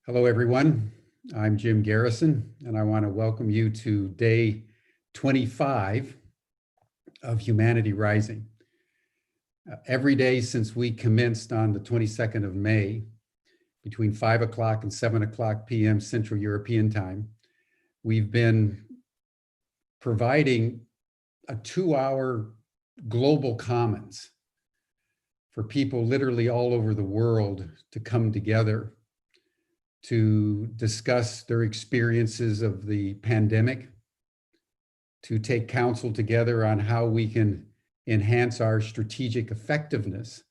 Hello, everyone. I'm Jim Garrison, and I want to welcome you to day 25 of Humanity Rising. Every day since we commenced on the 22nd of May, between 5 o'clock and 7 o'clock p.m. Central European Time, we've been providing a 2-hour global commons for people literally all over the world to come together to discuss their experiences of the pandemic, to take counsel together on how we can enhance our strategic effectiveness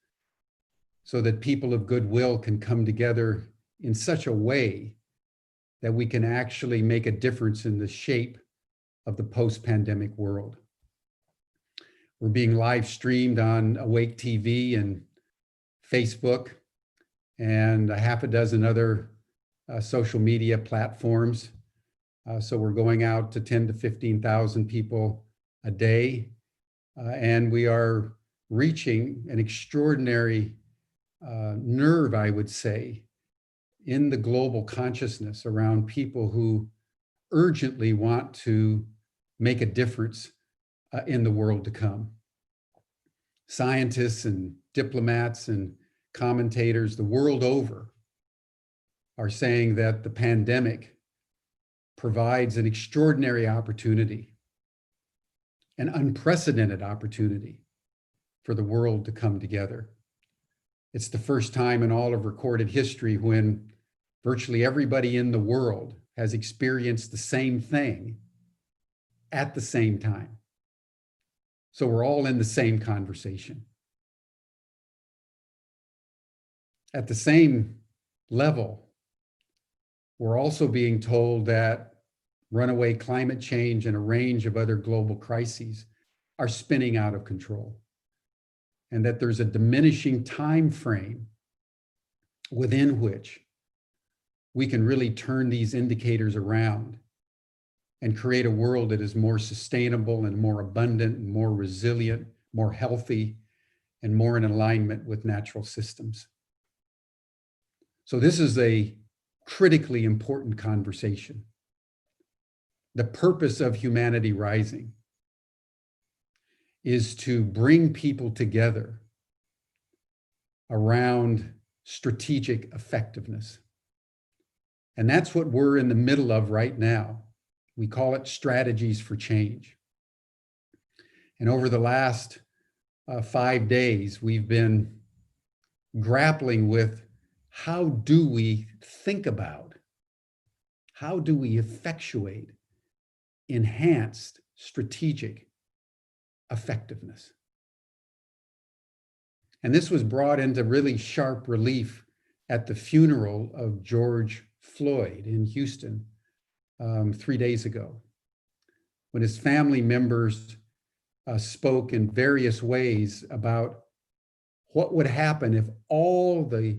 so that people of goodwill can come together in such a way that we can actually make a difference in the shape of the post-pandemic world. We're being live streamed on Awake TV and Facebook and a half a dozen other social media platforms. So we're going out to 10 to 15,000 people a day. And we are reaching an extraordinary nerve, I would say, in the global consciousness around people who urgently want to make a difference in the world to come. Scientists and diplomats and commentators the world over are saying that the pandemic provides an extraordinary opportunity, an unprecedented opportunity for the world to come together. It's the first time in all of recorded history when virtually everybody in the world has experienced the same thing at the same time. So we're all in the same conversation. At the same level, we're also being told that runaway climate change and a range of other global crises are spinning out of control, and that there's a diminishing time frame within which we can really turn these indicators around and create a world that is more sustainable and more abundant and more resilient, more healthy, and more in alignment with natural systems. So this is a critically important conversation. The purpose of Humanity Rising is to bring people together around strategic effectiveness. And that's what we're in the middle of right now. We call it strategies for change. And over the last 5 days, we've been grappling with how do we think about, how do we effectuate enhanced strategic effectiveness? And this was brought into really sharp relief at the funeral of George Floyd in Houston 3 days ago, when his family members spoke in various ways about what would happen if all the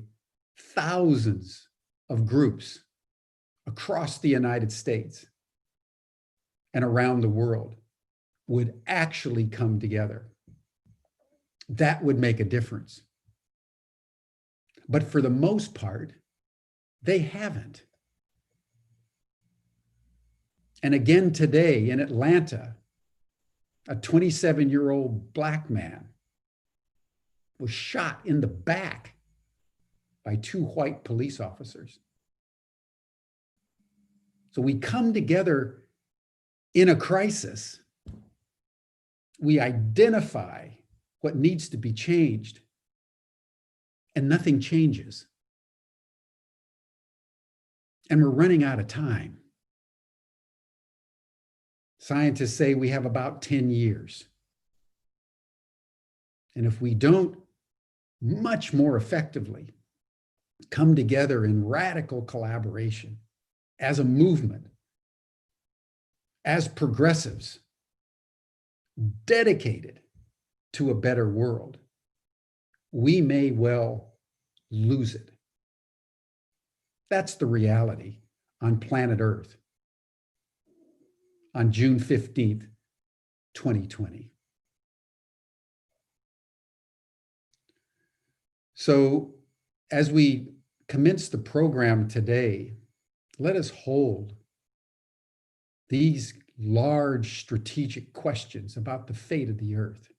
thousands of groups across the United States and around the world would actually come together. That would make a difference. But for the most part, they haven't. And again today in Atlanta, a 27-year-old Black man was shot in the back by 2 white police officers. So we come together in a crisis. We identify what needs to be changed, and nothing changes. And we're running out of time. Scientists say we have about 10 years. And if we don't much more effectively come together in radical collaboration as a movement, as progressives, dedicated to a better world, we may well lose it. That's the reality on planet Earth on June 15th, 2020. So as we commence the program today, let us hold these large strategic questions about the fate of the earth.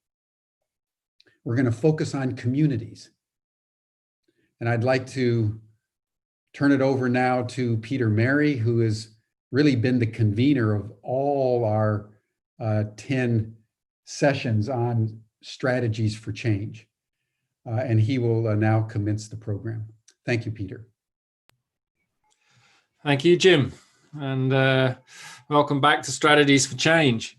We're going to focus on communities. And I'd like to turn it over now to Peter Mary, who has really been the convener of all our 10 sessions on strategies for change. And he will now commence the program. Thank you, Peter. Thank you, Jim. And welcome back to Strategies for Change.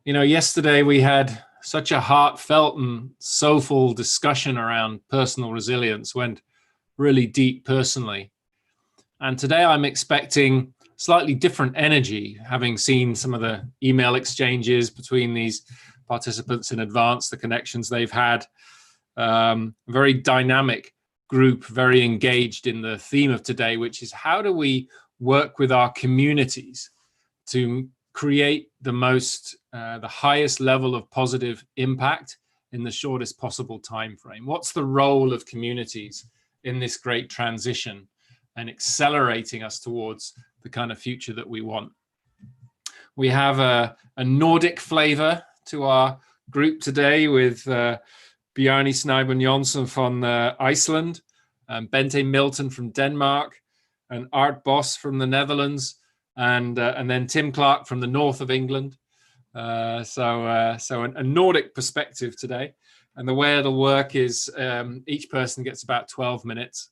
Yesterday we had such a heartfelt and soulful discussion around personal resilience, went really deep personally. And today I'm expecting slightly different energy, having seen some of the email exchanges between these participants in advance, the connections they've had. Very dynamic group, very engaged in the theme of today, which is how do we work with our communities to create the highest level of positive impact in the shortest possible time frame. What's the role of communities in this great transition and accelerating us towards the kind of future that we want? We have a Nordic flavor to our group today with Bjarni Snæbjórn Jónsson from Iceland, Bente Milton from Denmark, and Aart Bos from the Netherlands, and then Tim Clarke from the north of England. So a Nordic perspective today. And the way it'll work is each person gets about 12 minutes.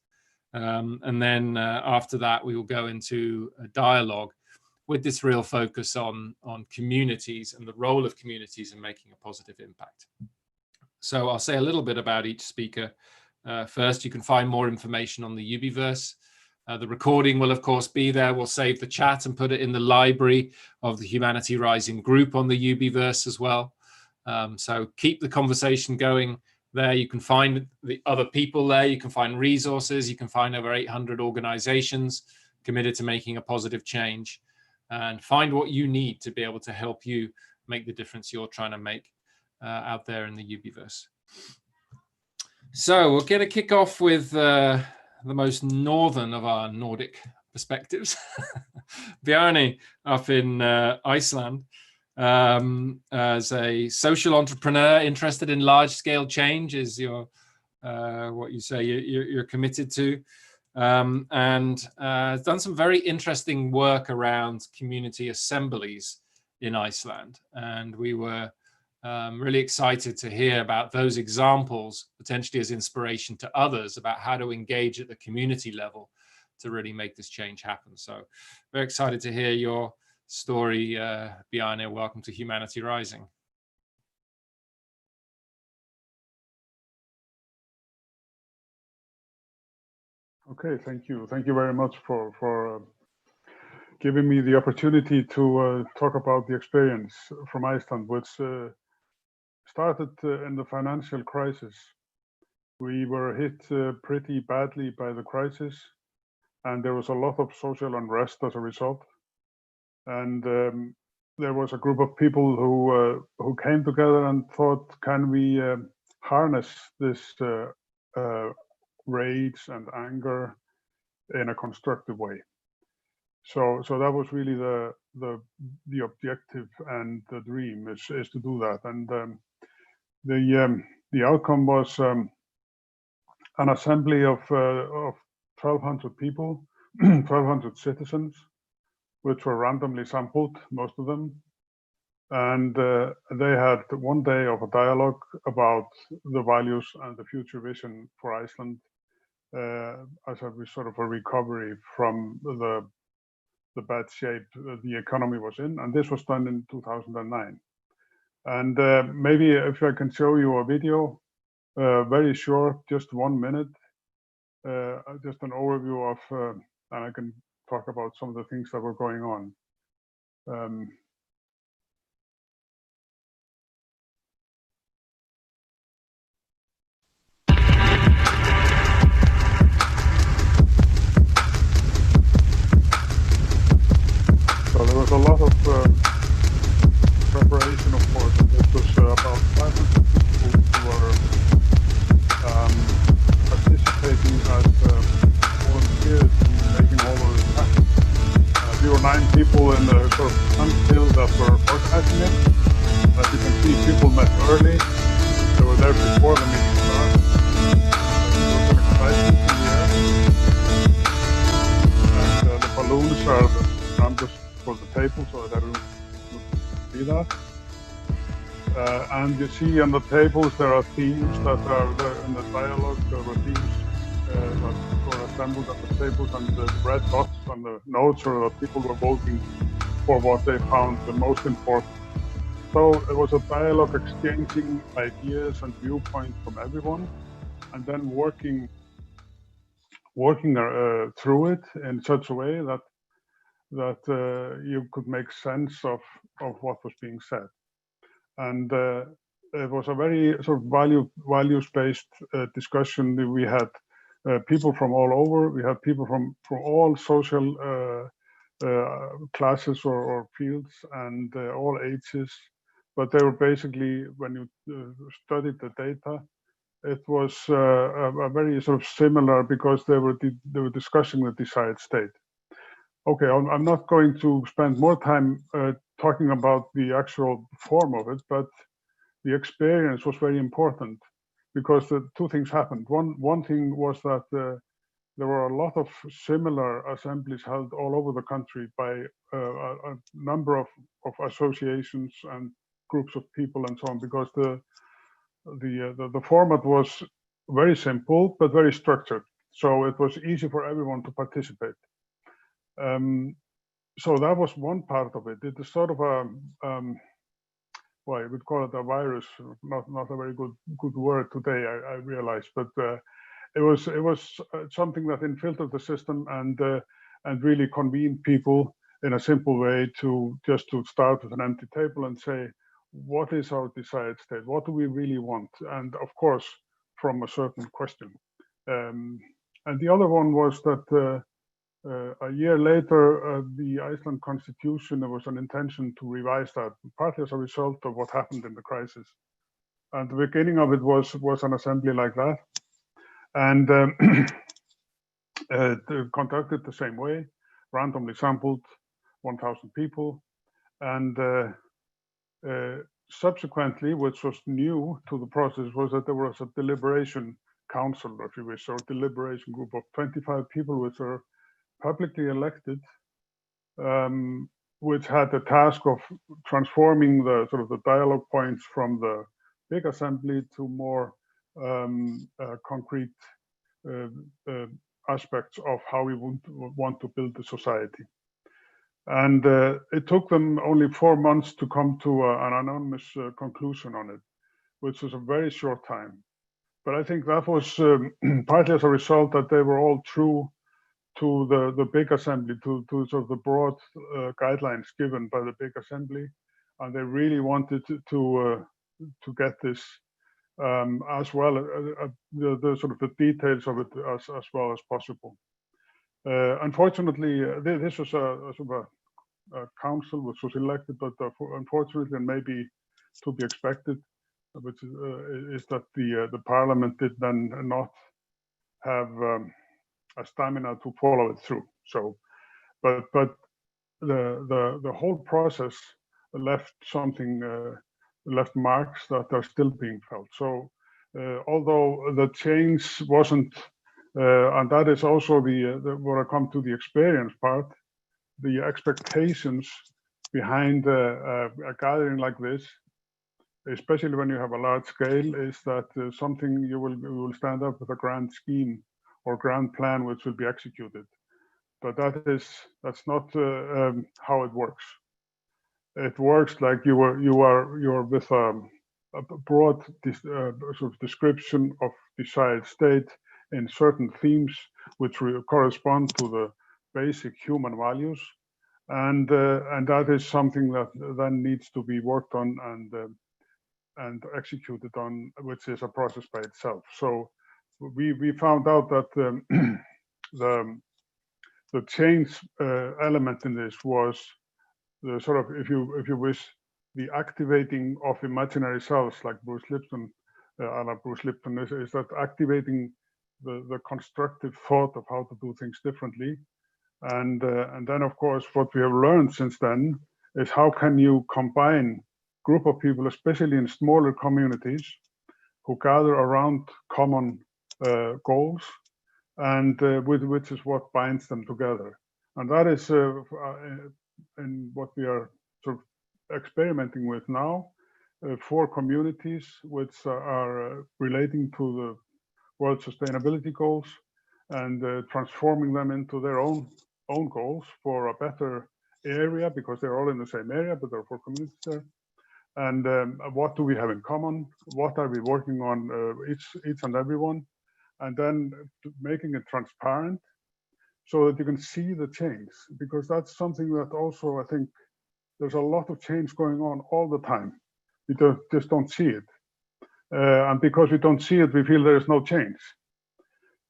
And then after that, we will go into a dialogue with this real focus on communities and the role of communities in making a positive impact. So I'll say a little bit about each speaker. First, you can find more information on the UbiVerse. The recording will, of course, be there. We'll save the chat and put it in the library of the Humanity Rising group on the UbiVerse as well. So keep the conversation going there. You can find the other people there. You can find resources. You can find over 800 organizations committed to making a positive change, and find what you need to be able to help you make the difference you're trying to make out there in the UbiVerse. So we're going to kick off with the most northern of our Nordic perspectives, Bjarni up in Iceland, as a social entrepreneur interested in large-scale change is your what you say you're committed to, and done some very interesting work around community assemblies in Iceland, and we were really excited to hear about those examples, potentially as inspiration to others about how to engage at the community level to really make this change happen. So very excited to hear your story, Bjarni. Welcome to Humanity Rising. Okay, thank you. Thank you very much for giving me the opportunity to talk about the experience from Iceland, which started in the financial crisis. We were hit pretty badly by the crisis, and there was a lot of social unrest as a result. And there was a group of people who came together and thought, can we harness this rage and anger in a constructive way? So that was really the objective and the dream is to do that. And the outcome was an assembly of 1,200 people, 1,200 citizens, which were randomly sampled, most of them. And they had one day of a dialogue about the values and the future vision for Iceland as a sort of a recovery from the bad shape the economy was in. And this was done in 2009. And maybe if I can show you a video, very short, just 1 minute, just an overview of, and I can talk about some of the things that were going on. So there was a lot of preparation, of course, and this was about 500 people who were participating as find people in the sort of until that were organizing it. As you can see, people met early. They were there before the meeting started. There was an excitement in the air. And the balloons are the numbers for the table, so that everyone could see that. And you see on the tables there are themes that are there in the dialogue. There were themes that were assembled at the tables, and the red dots on the notes are that people were voting for what they found the most important. So it was a dialogue exchanging ideas and viewpoints from everyone, and then working through it in such a way that you could make sense of what was being said. And it was a very sort of values-based discussion. We had people from all over. We had people from all social classes or fields and all ages. But they were basically, when you studied the data, it was a very sort of similar, because they were discussing the desired state. Okay, I'm not going to spend more time talking about the actual form of it, but the experience was very important, because the two things happened. One thing was that there were a lot of similar assemblies held all over the country by a number of associations and groups of people and so on, because the format was very simple but very structured, so it was easy for everyone to participate. So that was one part of it. It is sort of a well, I would call it a virus, not a very good word today, I realize, but it was something that infiltrated the system and really convened people in a simple way to start with an empty table and say, what is our desired state? What do we really want? And of course, from a certain question. And the other one was that a year later, the Iceland constitution, there was an intention to revise that, partly as a result of what happened in the crisis. And the beginning of it was an assembly like that, and conducted the same way, randomly sampled 1,000 people, and subsequently, which was new to the process, was that there was a deliberation council, if you wish, or deliberation group of 25 people, which are publicly elected, which had the task of transforming the sort of the dialogue points from the big assembly to more concrete aspects of how we want to build the society. And it took them only 4 months to come to an anonymous conclusion on it, which was a very short time. But I think that was partly as a result that they were all true to the big assembly, to sort of the broad guidelines given by the big assembly, and they really wanted to get this as well, the sort of the details of it as well as possible. Unfortunately, this was a sort of a council which was elected, but unfortunately, and maybe to be expected, which is that the parliament did then not have a stamina to follow it through. So, but the whole process left something, left marks that are still being felt. So, although the change wasn't, and that is also where I come to the experience part, the expectations behind a gathering like this, especially when you have a large scale, is that something you will stand up with a grand scheme or grand plan which will be executed, but that's not how it works. It works like you're with a broad sort of description of desired state in certain themes which correspond to the basic human values, and that is something that then needs to be worked on and executed on, which is a process by itself. So we found out that the change element in this was the sort of, if you wish, the activating of imaginary cells, like Bruce Lipton, Bruce Lipton, is that activating the constructive thought of how to do things differently, And then, of course, what we have learned since then is how can you combine group of people, especially in smaller communities, who gather around common goals, and which is what binds them together. And that is in what we are sort of experimenting with now, 4 communities which are relating to the World Sustainability Goals, and transforming them into their own goals for a better area, because they're all in the same area, but there are 4 communities there. And what do we have in common? What are we working on, each and every one? And then making it transparent so that you can see the change, because that's something that also, I think, there's a lot of change going on all the time. We just don't see it. And because we don't see it, we feel there is no change.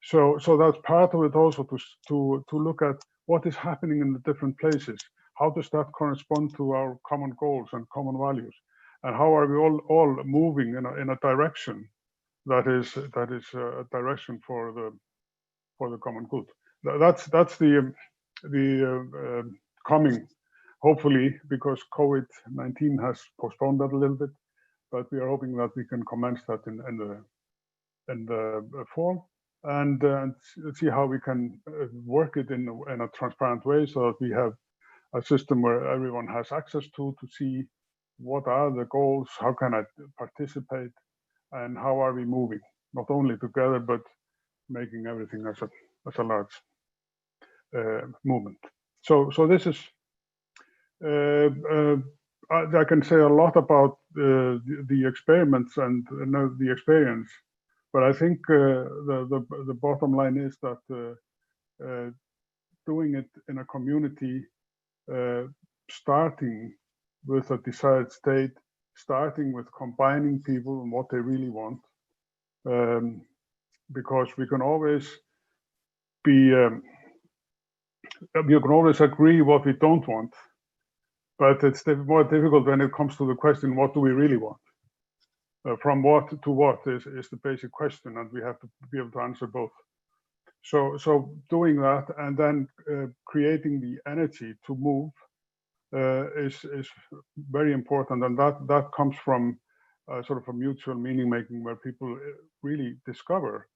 So that's part of it also, to look at what is happening in the different places. How does that correspond to our common goals and common values? And how are we all moving in a direction that is a direction for the common good? That's the coming, hopefully, because COVID-19 has postponed that a little bit, but we are hoping that we can commence that in the fall, and see how we can work it in a transparent way, so that we have a system where everyone has access to see what are the goals, how can I participate, and how are we moving, not only together, but making everything as a large movement. So this is, I can say a lot about the experiments and the experience, but I think the bottom line is that doing it in a community, starting with a desired state, starting with combining people and what they really want, because we can always you can always agree what we don't want, but it's more difficult when it comes to the question, what do we really want? From what to what is the basic question, and we have to be able to answer both. So doing that, and then creating the energy to move is very important, and that comes from sort of a mutual meaning making, where people really discover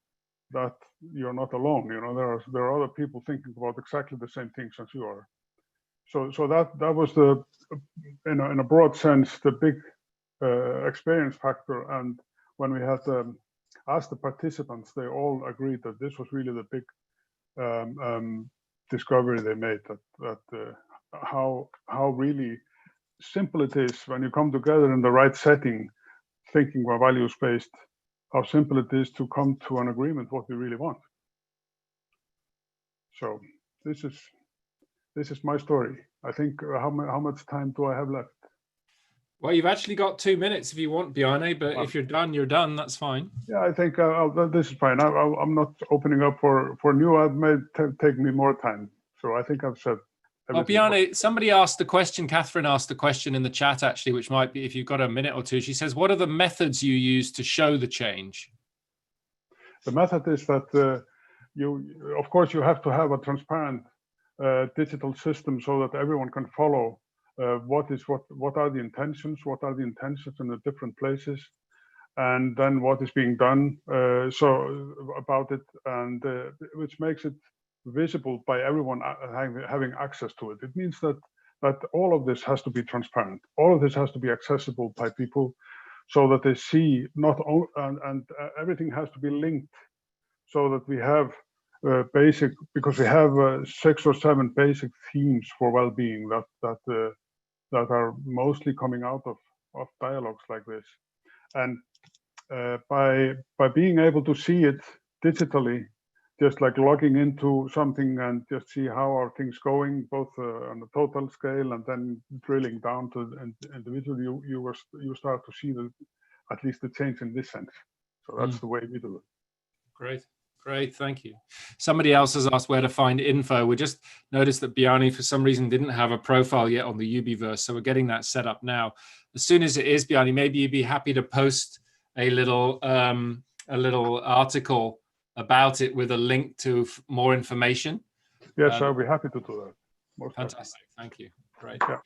that you're not alone. You know, there are other people thinking about exactly the same things as you are. So that was in a broad sense, the big experience factor. And when we had asked the participants, they all agreed that this was really the big discovery they made, that how really simple it is when you come together in the right setting, thinking about values-based, how simple it is to come to an agreement what we really want. So this is my story. I think how much time do I have left? Well, you've actually got 2 minutes if you want, Bjarni, but if you're done, you're done. That's fine. Yeah, I think this is fine. I'm not opening up for new. It may take me more time. So I think I've said everything. Well, Bjarni, somebody asked the question, Catherine asked the question in the chat, actually, which might be, if you've got a minute or two. She says, what are the methods you use to show the change? The method is that of course, you have to have a transparent digital system so that everyone can follow what are the intentions, in the different places, and then what is being done about it, and which makes it visible by everyone having access to it. It means that all of this has to be transparent. All of this has to be accessible by people, so that they see and everything has to be linked, so that we have basic, because we have 6 or 7 basic themes for well-being that are mostly coming out of dialogues like this. And by being able to see it digitally, just like logging into something and just see how are things going, both on the total scale, and then drilling down to individual, you start to see at least the change in this sense. So that's the way we do it. Great, thank you. Somebody else has asked where to find info. We just noticed that Bjarni, for some reason, didn't have a profile yet on the UbiVerse, so we're getting that set up now. As soon as it is, Bjarni, maybe you'd be happy to post a little article about it with a link to more information. Yes, I'll be happy to do that. Most fantastic. Thank you. Great. Yeah.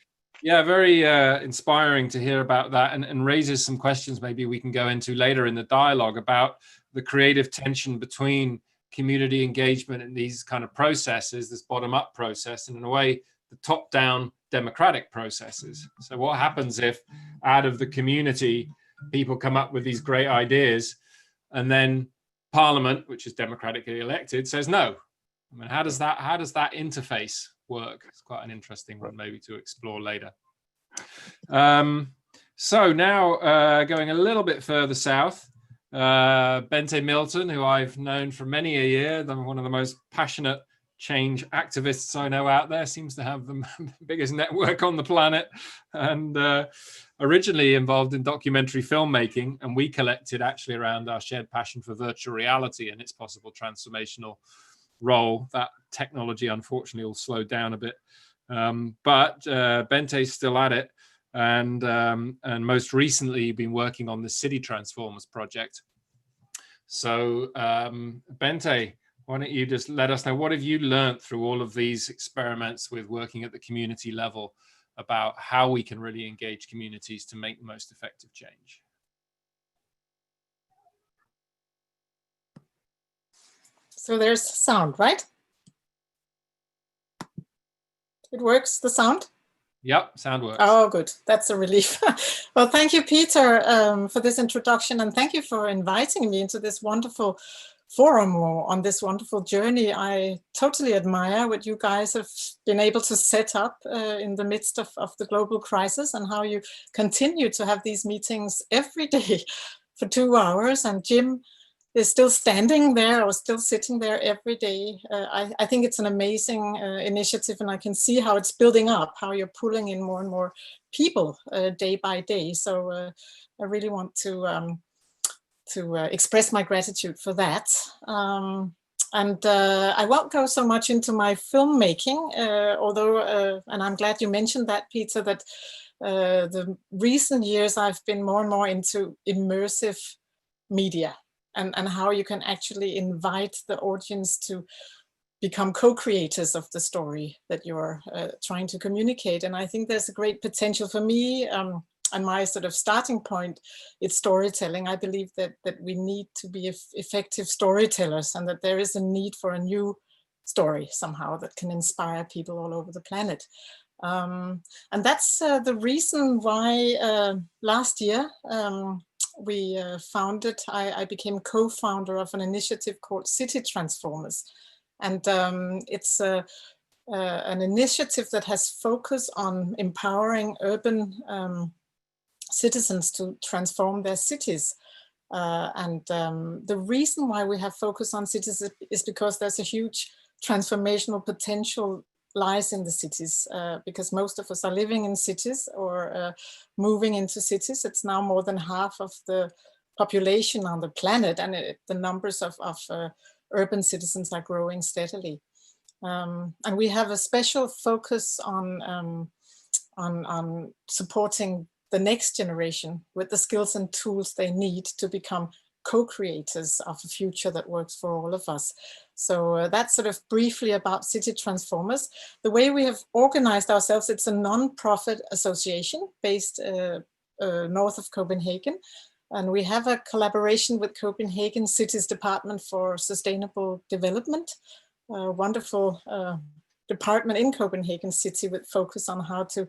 Yeah, very inspiring to hear about that, and raises some questions maybe we can go into later in the dialogue about the creative tension between community engagement and these kind of processes, this bottom-up process, and in a way, the top-down democratic processes. So what happens if out of the community, people come up with these great ideas, and then Parliament, which is democratically elected, says no? I mean, how does that interface work? It's quite an interesting one, maybe to explore later. So now going a little bit further south, Bente Milton, who I've known for many a year, one of the most passionate change activists I know out there, seems to have the biggest network on the planet, and originally involved in documentary filmmaking, and we collected actually around our shared passion for virtual reality and its possible transformational role. That technology unfortunately all slowed down a bit, but Bente's still at it, and most recently been working on the City Transformers project. So Bente, why don't you just let us know, what have you learned through all of these experiments with working at the community level about how we can really engage communities to make the most effective change? So there's sound, right? It works, the sound? Yep, sound works. Oh, good. That's a relief. Well, thank you, Peter, for this introduction, and thank you for inviting me into this wonderful forum or on this wonderful journey. I totally admire what you guys have been able to set up in the midst of the global crisis, and how you continue to have these meetings every day for 2 hours. And Jim is still standing there or still sitting there every day. I think it's an amazing initiative, and I can see how it's building up, how you're pulling in more and more people day by day. So I really want to express my gratitude for that. And I won't go so much into my filmmaking, although, and I'm glad you mentioned that, Peter, that the recent years I've been more and more into immersive media, and how you can actually invite the audience to become co-creators of the story that you're trying to communicate. And I think there's a great potential for me. And my sort of starting point, it's storytelling. I believe that we need to be effective storytellers, and that there is a need for a new story somehow that can inspire people all over the planet. And that's the reason why last year we founded, I became co-founder of an initiative called City Transformers. And it's an initiative that has focus on empowering urban citizens to transform their cities. And the reason why we have focus on cities is because there's a huge transformational potential lies in the cities, because most of us are living in cities or moving into cities. It's now more than half of the population on the planet, and the numbers of urban citizens are growing steadily. And we have a special focus on supporting the next generation with the skills and tools they need to become co-creators of a future that works for all of us. So that's sort of briefly about City Transformers. The way we have organized ourselves, it's a non-profit association based north of Copenhagen. And we have a collaboration with Copenhagen City's Department for Sustainable Development, a wonderful department in Copenhagen City with focus on how to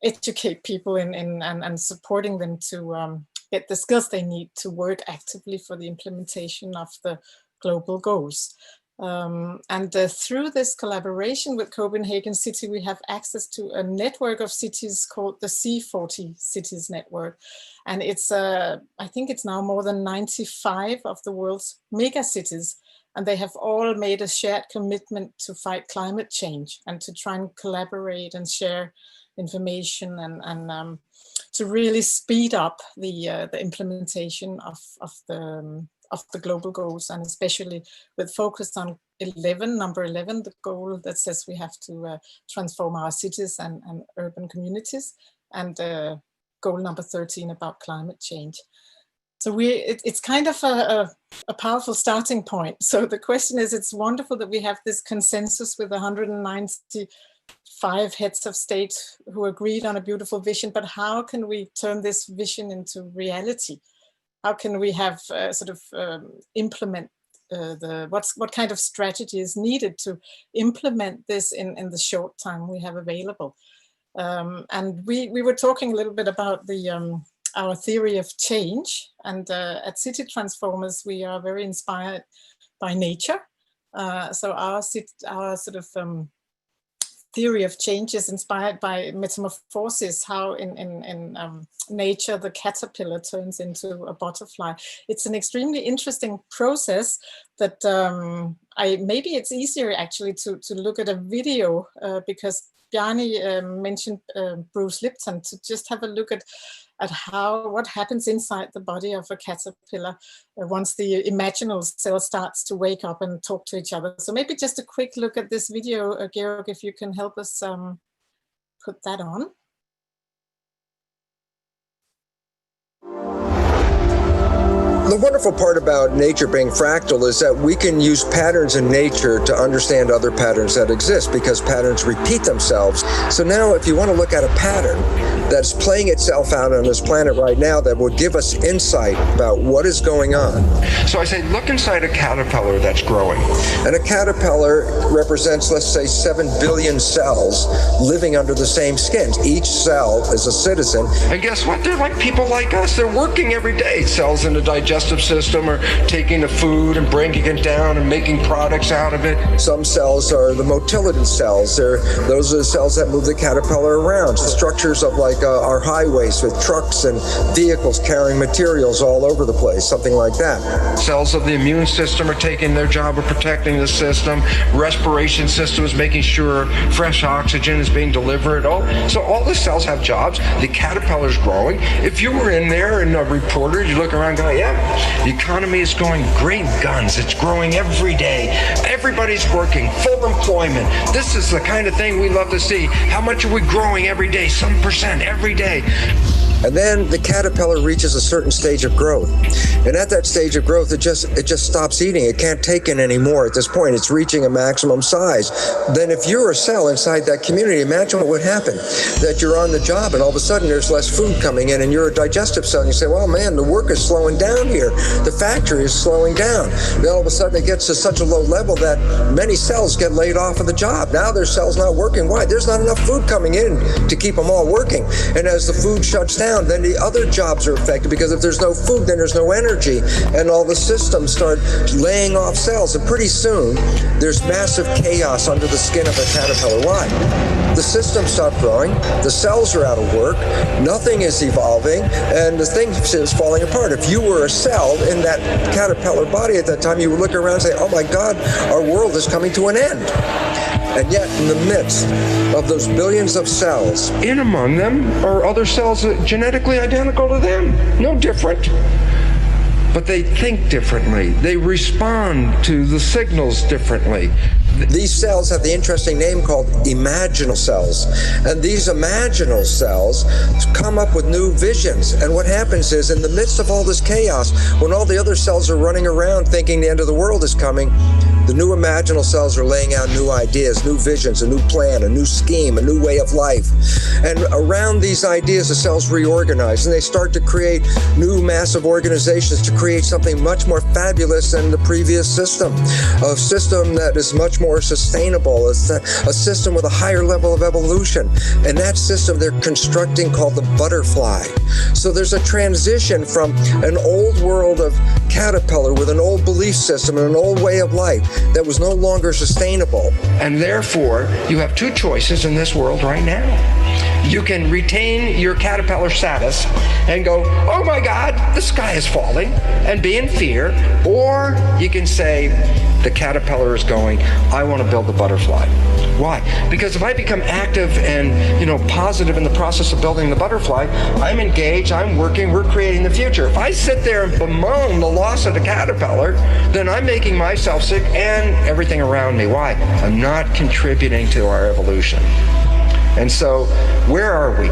educate people and supporting them to get the skills they need to work actively for the implementation of the global goals. And through this collaboration with Copenhagen City, we have access to a network of cities called the C40 Cities Network. And it's, I think it's now more than 95 of the world's mega cities. And they have all made a shared commitment to fight climate change and to try and collaborate and share information and to really speed up the implementation of the global goals, and especially with focus on number 11, the goal that says we have to transform our cities and urban communities, and goal number 13 about climate change. So it's kind of a powerful starting point. So the question is, it's wonderful that we have this consensus with 195 heads of state who agreed on a beautiful vision, but how can we turn this vision into reality? How can we have implement what kind of strategy is needed to implement this in the short time we have available? And we were talking a little bit about our theory of change, and at City Transformers we are very inspired by nature. So our theory of change is inspired by metamorphosis, how in nature the caterpillar turns into a butterfly. It's an extremely interesting process that maybe it's easier actually to look at a video because Bjarni mentioned Bruce Lipton, to just have a look at what happens inside the body of a caterpillar once the imaginal cell starts to wake up and talk to each other. So maybe just a quick look at this video, Georg, if you can help us put that on. The wonderful part about nature being fractal is that we can use patterns in nature to understand other patterns that exist, because patterns repeat themselves. So now if you want to look at a pattern that's playing itself out on this planet right now that will give us insight about what is going on. So I say, look inside a caterpillar that's growing. And a caterpillar represents, let's say, 7 billion cells living under the same skin. Each cell is a citizen. And guess what? They're like people like us. They're working every day. Cells in the digestive system are taking the food and breaking it down and making products out of it. Some cells are the motility cells. Those are the cells that move the caterpillar around. The structures of like our highways with trucks and vehicles carrying materials all over the place, something like that. Cells of the immune system are taking their job of protecting the system. Respiration system is making sure fresh oxygen is being delivered. So all the cells have jobs. The caterpillar's growing. If you were in there and a reporter, you look around and go, yeah, the economy is going great guns. It's growing every day. Everybody's working, full employment. This is the kind of thing we love to see. How much are we growing every day? Some percent every day. And then the caterpillar reaches a certain stage of growth. And at that stage of growth, it just stops eating. It can't take in anymore at this point. It's reaching a maximum size. Then if you're a cell inside that community, imagine what would happen. That you're on the job and all of a sudden there's less food coming in and you're a digestive cell and you say, well, man, the work is slowing down here. The factory is slowing down. Then all of a sudden it gets to such a low level that many cells get laid off of the job. Now their cell's not working. Why? There's not enough food coming in to keep them all working. And as the food shuts down, then the other jobs are affected, because if there's no food, then there's no energy, and all the systems start laying off cells, and pretty soon there's massive chaos under the skin of a caterpillar. Why? The systems stop growing, the cells are out of work, nothing is evolving, and the thing is falling apart. If you were a cell in that caterpillar body at that time, you would look around and say, oh my God, our world is coming to an end. And yet, in the midst of those billions of cells, in among them are other cells genetically identical to them, no different. But they think differently. They respond to the signals differently. These cells have the interesting name called Imaginal Cells. And these Imaginal Cells come up with new visions. And what happens is, in the midst of all this chaos, when all the other cells are running around thinking the end of the world is coming, the new Imaginal Cells are laying out new ideas, new visions, a new plan, a new scheme, a new way of life. And around these ideas, the cells reorganize, and they start to create new massive organizations to create something much more fabulous than the previous system. A system that is much more sustainable, a system with a higher level of evolution. And that system they're constructing called the butterfly. So there's a transition from an old world of caterpillar with an old belief system and an old way of life that was no longer sustainable. And therefore, you have two choices in this world right now. You can retain your caterpillar status and go, oh my God, the sky is falling, and be in fear. Or you can say, the caterpillar is going, I want to build the butterfly. Why? Because if I become active and positive in the process of building the butterfly, I'm engaged, I'm working, we're creating the future. If I sit there and bemoan the loss of the caterpillar, then I'm making myself sick and everything around me. Why? I'm not contributing to our evolution. And so, where are we?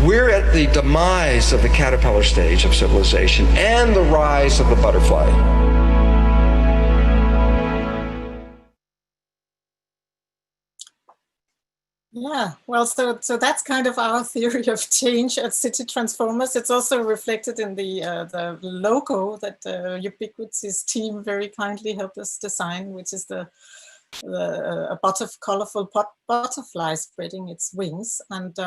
We're at the demise of the caterpillar stage of civilization and the rise of the butterfly. Yeah, well, so that's kind of our theory of change at City Transformers. It's also reflected in the logo that Ubiquiti's team very kindly helped us design, which is a colorful butterfly spreading its wings. And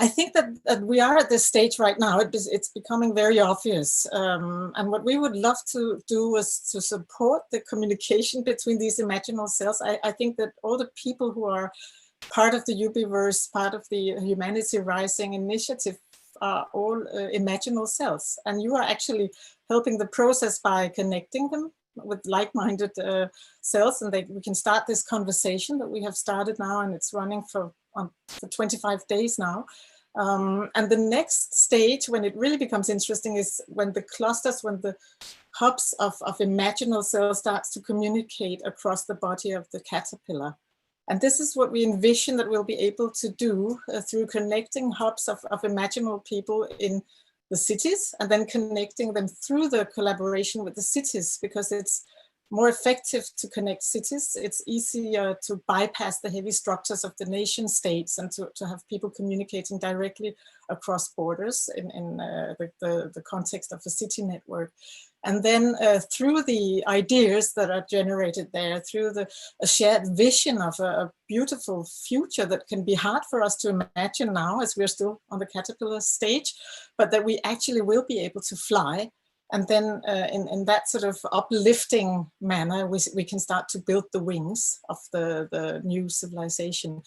I think that we are at this stage right now. It's becoming very obvious. And what we would love to do is to support the communication between these imaginal cells. I think that all the people who are part of the UbiVerse, part of the Humanity Rising initiative are all imaginal cells. And you are actually helping the process by connecting them with like-minded cells, and we can start this conversation that we have started now, and it's running for 25 days now. And the next stage, when it really becomes interesting, is when the clusters, when the hubs of imaginal cells starts to communicate across the body of the caterpillar. And this is what we envision that we'll be able to do through connecting hubs of imaginal people in the cities, and then connecting them through the collaboration with the cities, because it's more effective to connect cities. It's easier to bypass the heavy structures of the nation states and to have people communicating directly across borders in the context of the city network. And then through the ideas that are generated there, through a shared vision of a beautiful future that can be hard for us to imagine now, as we're still on the caterpillar stage, but that we actually will be able to fly. And then in that sort of uplifting manner, we can start to build the wings of the new civilization.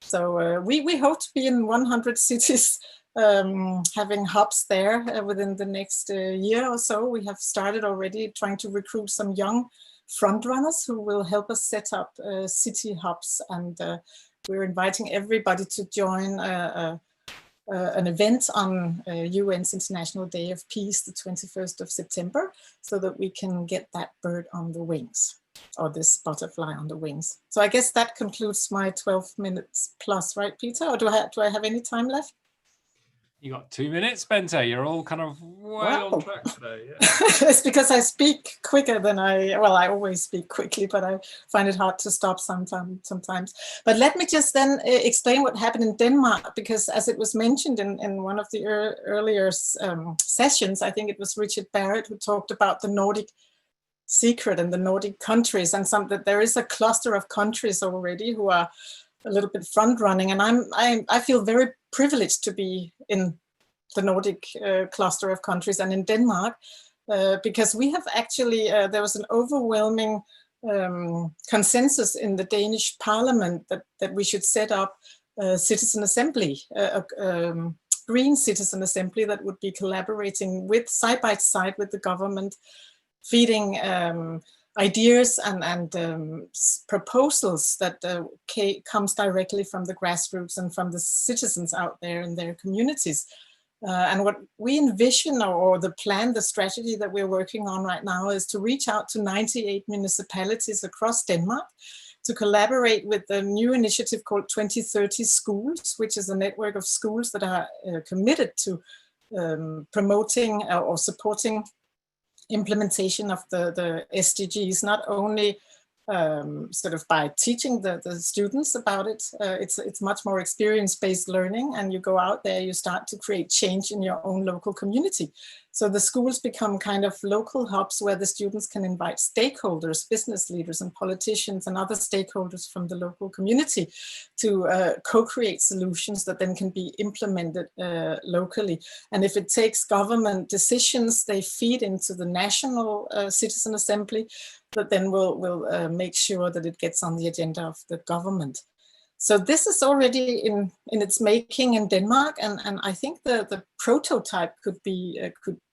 So we hope to be in 100 cities, having hubs there within the next year or so. We have started already trying to recruit some young frontrunners who will help us set up city hubs. And we're inviting everybody to join an event on UN's International Day of Peace, the 21st of September, so that we can get that bird on the wings, or this butterfly on the wings. So I guess that concludes my 12 minutes plus, right, Peter? Or do I have any time left? You got 2 minutes, Bente. You're all kind of well on track today. Yeah. It's because I speak quicker than I always speak quickly, but I find it hard to stop sometimes. But let me just then explain what happened in Denmark, because as it was mentioned in one of the earlier sessions, I think it was Richard Barrett who talked about the Nordic secret and the Nordic countries, and that there is a cluster of countries already who are a little bit front running, and I feel very privileged to be in the Nordic cluster of countries and in Denmark, because we have actually there was an overwhelming consensus in the Danish Parliament that we should set up a citizen assembly, green citizen assembly that would be collaborating with side by side with the government, feeding ideas and proposals that comes directly from the grassroots and from the citizens out there in their communities. And what we envision, or the plan, the strategy that we're working on right now, is to reach out to 98 municipalities across Denmark to collaborate with a new initiative called 2030 Schools, which is a network of schools that are committed to promoting or supporting implementation of the SDGs, not only sort of by teaching the students about it. It's much more experience-based learning, and you go out there, you start to create change in your own local community. So the schools become kind of local hubs where the students can invite stakeholders, business leaders and politicians and other stakeholders from the local community to co-create solutions that then can be implemented locally. And if it takes government decisions, they feed into the national citizen assembly that then will make sure that it gets on the agenda of the government. So this is already in its making in Denmark, and I think the prototype could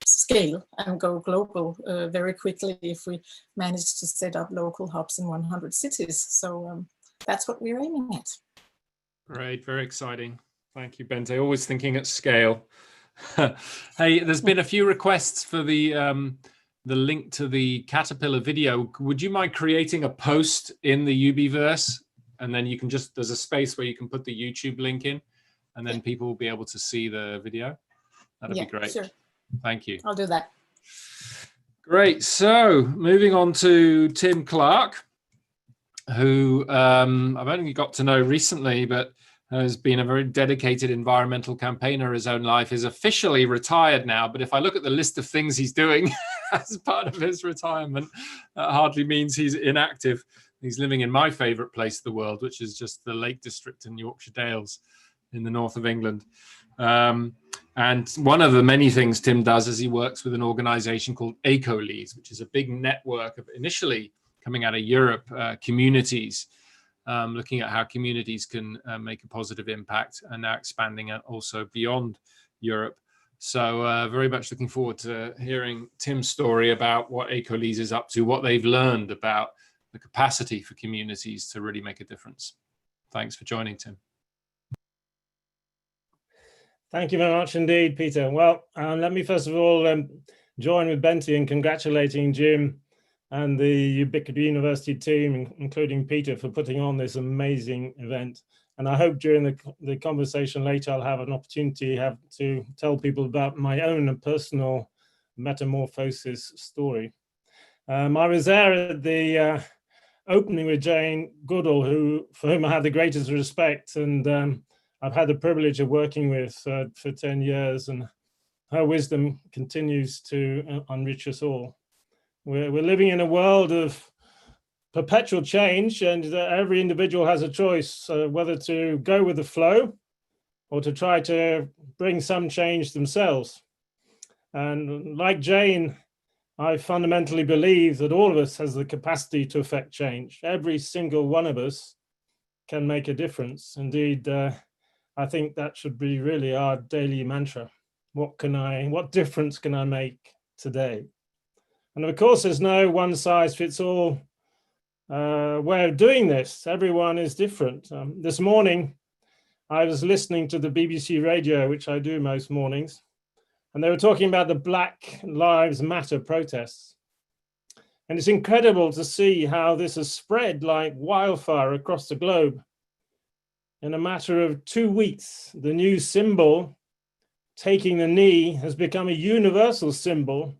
scale and go global very quickly if we manage to set up local hubs in 100 cities. So that's what we're aiming at. Great, very exciting. Thank you, Bente. Always thinking at scale. Hey, there's been a few requests for the link to the caterpillar video. Would you mind creating a post in the UbiVerse and then you can just, there's a space where you can put the YouTube link in, and then people will be able to see the video. That'd be great. Sure. Thank you. I'll do that. Great. So moving on to Tim Clarke, who I've only got to know recently, but has been a very dedicated environmental campaigner his own life, is officially retired now. But if I look at the list of things he's doing as part of his retirement, that hardly means he's inactive. He's living in my favorite place of the world, which is just the Lake District in Yorkshire Dales in the north of England. And one of the many things Tim does is he works with an organization called ECOLISE, which is a big network of, initially coming out of Europe, communities, looking at how communities can make a positive impact, and now expanding it also beyond Europe. So very much looking forward to hearing Tim's story about what ECOLISE is up to, what they've learned about the capacity for communities to really make a difference. Thanks for joining, Tim. Thank you very much indeed, Peter. Well, let me first of all join with Bente in congratulating Jim and the Ubiquity University team, including Peter, for putting on this amazing event. And I hope during the conversation later, I'll have an opportunity to tell people about my own personal metamorphosis story. I was there at the opening with Jane Goodall, for whom I had the greatest respect, and I've had the privilege of working with for 10 years, and her wisdom continues to enrich us all. We're living in a world of perpetual change, and every individual has a choice whether to go with the flow or to try to bring some change themselves. And like Jane, I fundamentally believe that all of us has the capacity to affect change. Every single one of us can make a difference. Indeed, I think that should be really our daily mantra. What difference can I make today? And of course, there's no one size fits all way of doing this. Everyone is different. This morning, I was listening to the BBC radio, which I do most mornings, and they were talking about the Black Lives Matter protests. And it's incredible to see how this has spread like wildfire across the globe. In a matter of 2 weeks, the new symbol, taking the knee, has become a universal symbol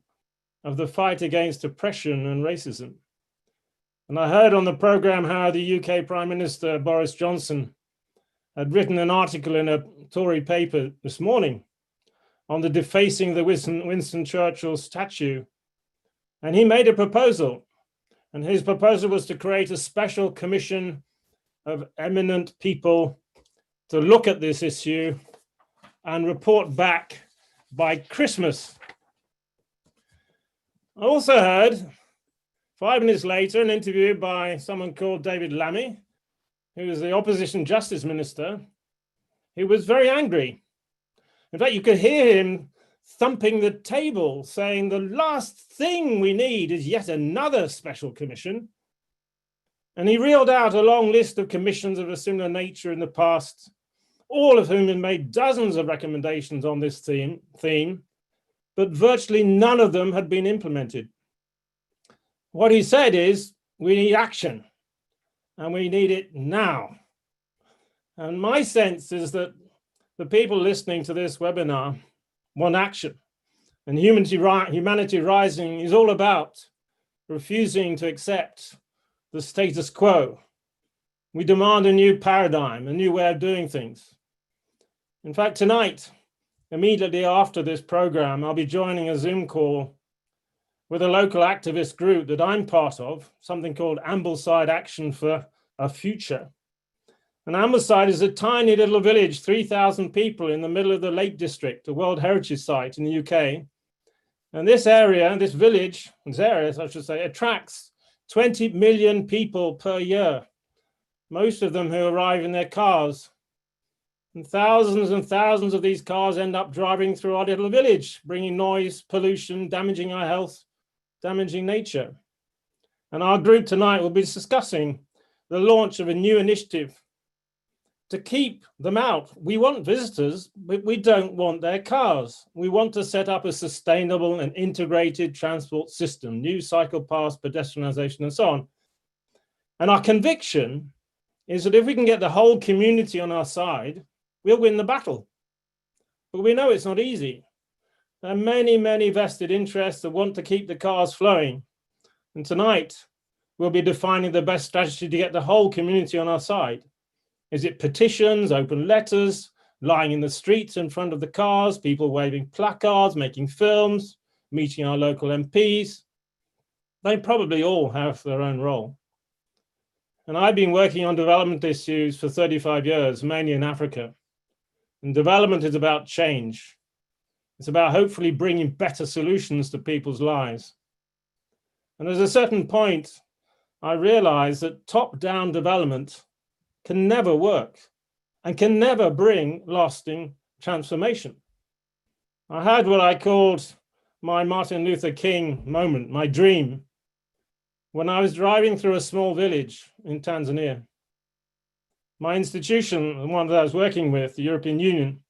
of the fight against oppression and racism. And I heard on the program how the UK Prime Minister, Boris Johnson, had written an article in a Tory paper this morning on the defacing the Winston Churchill statue. And he made a proposal. And his proposal was to create a special commission of eminent people to look at this issue and report back by Christmas. I also heard 5 minutes later an interview by someone called David Lammy, who is the opposition justice minister. He was very angry. In fact, you could hear him thumping the table, saying the last thing we need is yet another special commission. And he reeled out a long list of commissions of a similar nature in the past, all of whom had made dozens of recommendations on this theme, but virtually none of them had been implemented. What he said is, we need action, and we need it now. And my sense is that the people listening to this webinar want action. And Humanity Rising is all about refusing to accept the status quo. We demand a new paradigm, a new way of doing things. In fact, tonight, immediately after this program, I'll be joining a Zoom call with a local activist group that I'm part of, something called Ambleside Action for a Future. And Ambleside is a tiny little village, 3,000 people in the middle of the Lake District, a World Heritage Site in the UK. And this area, this area, I should say, attracts 20 million people per year, most of them who arrive in their cars. And thousands of these cars end up driving through our little village, bringing noise, pollution, damaging our health, damaging nature. And our group tonight will be discussing the launch of a new initiative to keep them out. We want visitors, but we don't want their cars. We want to set up a sustainable and integrated transport system, new cycle paths, pedestrianisation, and so on. And our conviction is that if we can get the whole community on our side, we'll win the battle. But we know it's not easy. There are many, many vested interests that want to keep the cars flowing. And tonight, we'll be defining the best strategy to get the whole community on our side. Is it petitions, open letters, lying in the streets in front of the cars, people waving placards, making films, meeting our local MPs? They probably all have their own role. And I've been working on development issues for 35 years, mainly in Africa. And development is about change. It's about hopefully bringing better solutions to people's lives. And at a certain point, I realized that top-down development can never work and can never bring lasting transformation. I had what I called my Martin Luther King moment, my dream, when I was driving through a small village in Tanzania. My institution, the one that I was working with, the European Union,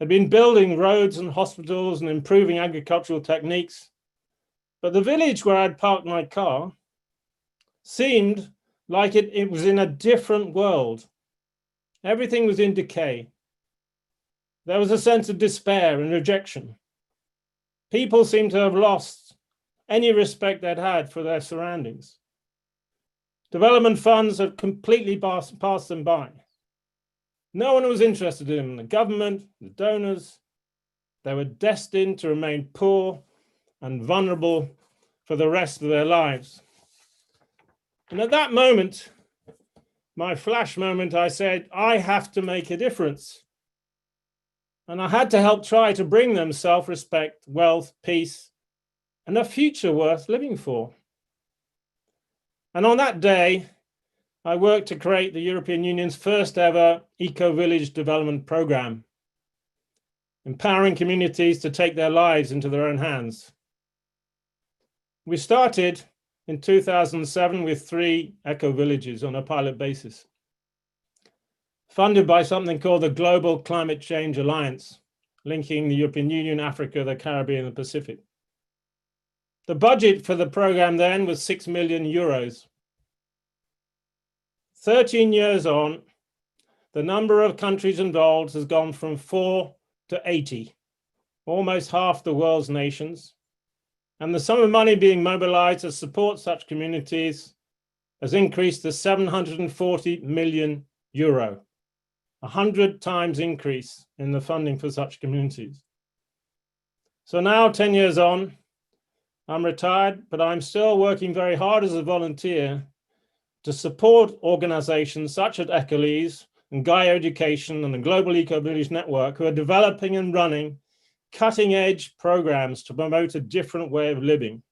had been building roads and hospitals and improving agricultural techniques. But the village where I'd parked my car seemed like it was in a different world. Everything was in decay. There was a sense of despair and rejection. People seemed to have lost any respect they'd had for their surroundings. Development funds had completely passed them by. No one was interested in them, the government, the donors. They were destined to remain poor and vulnerable for the rest of their lives. And at that moment, my flash moment, I said, I have to make a difference. And I had to help try to bring them self-respect, wealth, peace, and a future worth living for. And on that day, I worked to create the European Union's first ever eco-village development program, empowering communities to take their lives into their own hands. We started in 2007 with 3 eco-villages on a pilot basis, funded by something called the Global Climate Change Alliance, linking the European Union, Africa, the Caribbean, and the Pacific. The budget for the program then was 6 million euros. 13 years on, the number of countries involved has gone from 4 to 80, almost half the world's nations. And the sum of money being mobilized to support such communities has increased to 740 million euro, 100 times increase in the funding for such communities. So now, 10 years on, I'm retired, but I'm still working very hard as a volunteer to support organizations such as ECOLISE and Gaia Education and the Global Eco Village Network, who are developing and running cutting-edge programs to promote a different way of living,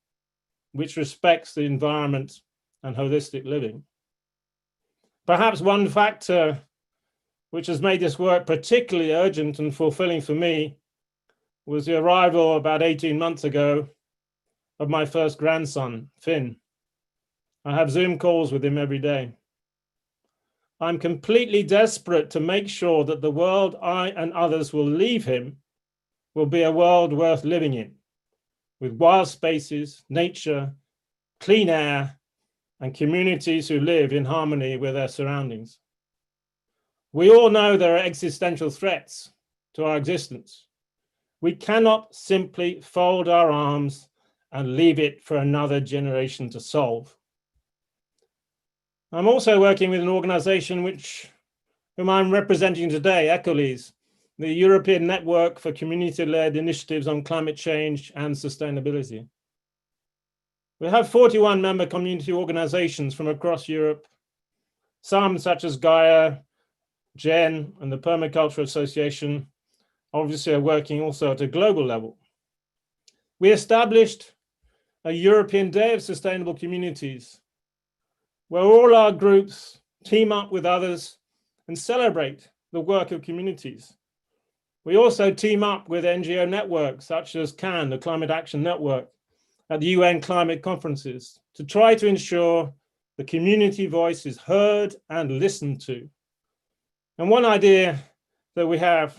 which respects the environment and holistic living. Perhaps one factor which has made this work particularly urgent and fulfilling for me was the arrival about 18 months ago of my first grandson, Finn. I have Zoom calls with him every day. I'm completely desperate to make sure that the world I and others will leave him will be a world worth living in, with wild spaces, nature, clean air, and communities who live in harmony with their surroundings. We all know there are existential threats to our existence. We cannot simply fold our arms and leave it for another generation to solve. I'm also working with an organization whom I'm representing today, ECOLISE, the European Network for Community-Led Initiatives on Climate Change and Sustainability. We have 41 member community organizations from across Europe, some such as Gaia, GEN, and the Permaculture Association, obviously are working also at a global level. We established a European Day of Sustainable Communities, where all our groups team up with others and celebrate the work of communities. We also team up with NGO networks such as CAN, the Climate Action Network, at the UN climate conferences to try to ensure the community voice is heard and listened to. And one idea that we have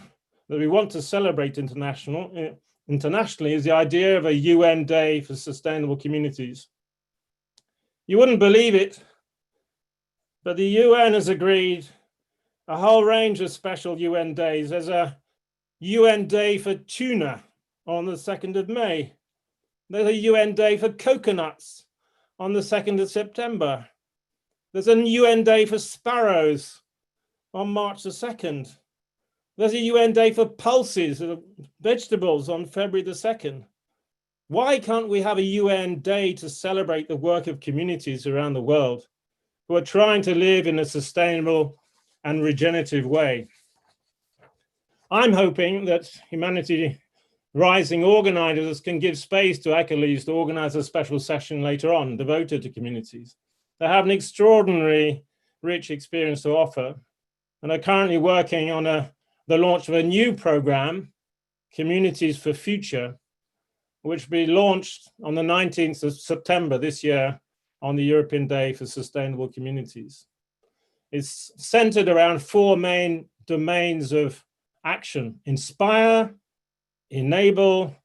that we want to celebrate internationally is the idea of a UN Day for Sustainable Communities. You wouldn't believe it, But the UN has agreed a whole range of special UN days. There's a UN Day for tuna on the 2nd of May. There's a UN Day for coconuts on the 2nd of September. There's a UN Day for sparrows on March the 2nd. There's a UN Day for pulses, vegetables, on February the 2nd. Why can't we have a UN Day to celebrate the work of communities around the world who are trying to live in a sustainable and regenerative way? I'm hoping that Humanity Rising organizers can give space to ECOLISE to organize a special session later on devoted to communities. They have an extraordinary rich experience to offer and are currently working on the launch of a new program, Communities for Future, which will be launched on the 19th of September this year on the European Day for Sustainable Communities. It's centered around 4 main domains of action: inspire, enable,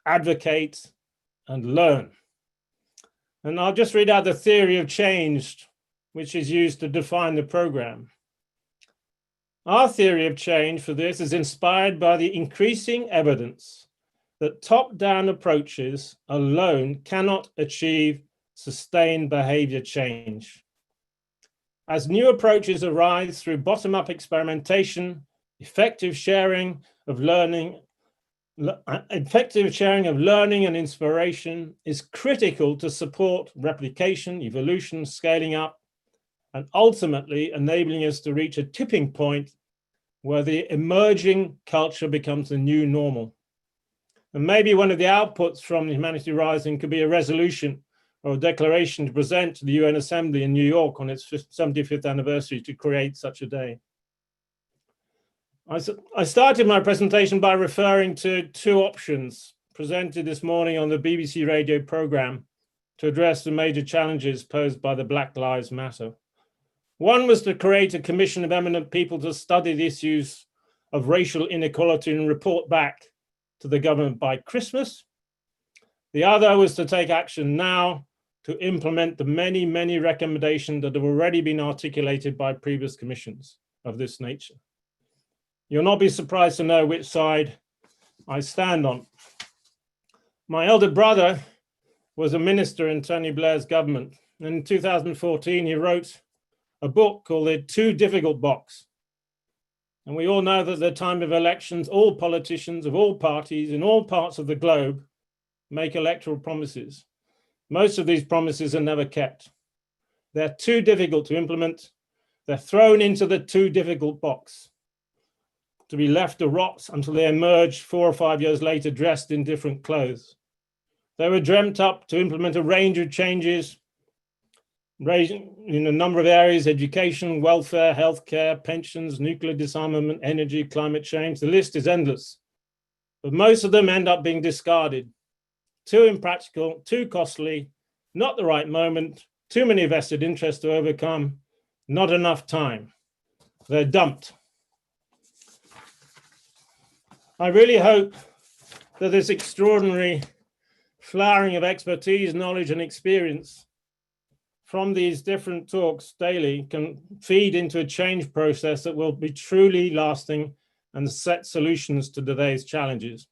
advocate, and learn. And I'll just read out the theory of change, which is used to define the program. Our theory of change for this is inspired by the increasing evidence that top-down approaches alone cannot achieve sustained behavior change. As new approaches arise through bottom-up experimentation, effective sharing of learning and inspiration is critical to support replication, evolution, scaling up, and ultimately enabling us to reach a tipping point where the emerging culture becomes the new normal. And maybe one of the outputs from Humanity Rising could be a resolution or a declaration to present to the UN Assembly in New York on its 75th anniversary to create such a day. I started my presentation by referring to 2 options presented this morning on the BBC radio program to address the major challenges posed by the Black Lives Matter. One was to create a commission of eminent people to study the issues of racial inequality and report back to the government by Christmas. The other was to take action now to implement the many, many recommendations that have already been articulated by previous commissions of this nature. You'll not be surprised to know which side I stand on. My elder brother was a minister in Tony Blair's government. And in 2014, he wrote a book called The Too Difficult Box. And we all know that at the time of elections, all politicians of all parties in all parts of the globe make electoral promises. Most of these promises are never kept. They're too difficult to implement. They're thrown into the too difficult box to be left to rot until they emerge 4 or 5 years later dressed in different clothes. They were dreamt up to implement a range of changes in a number of areas: education, welfare, healthcare, pensions, nuclear disarmament, energy, climate change. The list is endless. But most of them end up being discarded. Too impractical, too costly, not the right moment, too many vested interests to overcome, not enough time. They're dumped. I really hope that this extraordinary flowering of expertise, knowledge, and experience from these different talks daily can feed into a change process that will be truly lasting and set solutions to today's challenges.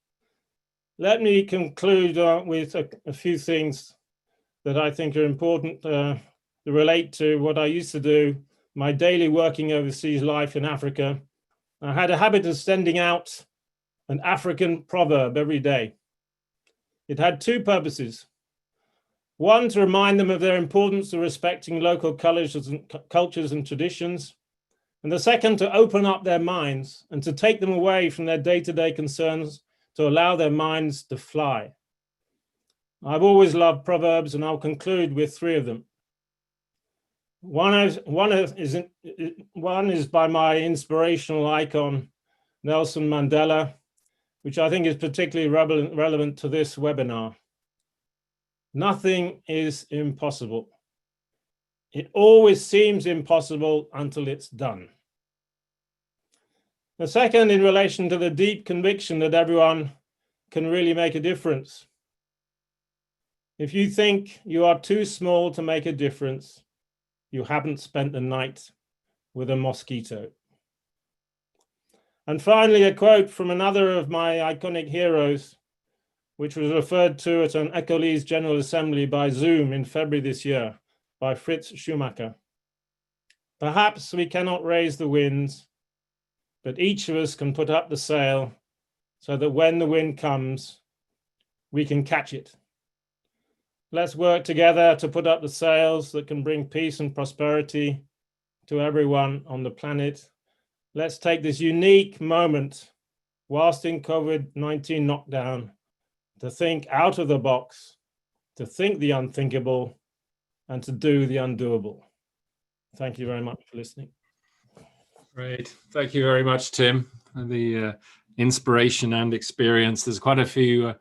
Let me conclude with a few things that I think are important to relate to what I used to do, my daily working overseas life in Africa. I had a habit of sending out an African proverb every day. It had 2 purposes. One, to remind them of their importance of respecting local cultures and traditions. And the second, to open up their minds and to take them away from their day-to-day concerns to allow their minds to fly. I've always loved proverbs, and I'll conclude with 3 of them. One is by my inspirational icon, Nelson Mandela, which I think is particularly relevant to this webinar. Nothing is impossible. It always seems impossible until it's done. The second, in relation to the deep conviction that everyone can really make a difference. If you think you are too small to make a difference, you haven't spent the night with a mosquito. And finally, a quote from another of my iconic heroes, which was referred to at an ECOLISE General Assembly by Zoom in February this year by Fritz Schumacher. Perhaps we cannot raise the winds, but each of us can put up the sail so that when the wind comes, we can catch it. Let's work together to put up the sails that can bring peace and prosperity to everyone on the planet. Let's take this unique moment whilst in COVID-19 knockdown to think out of the box, to think the unthinkable, and to do the undoable. Thank you very much for listening. Great. Thank you very much, Tim, for the inspiration and experience. There's quite a few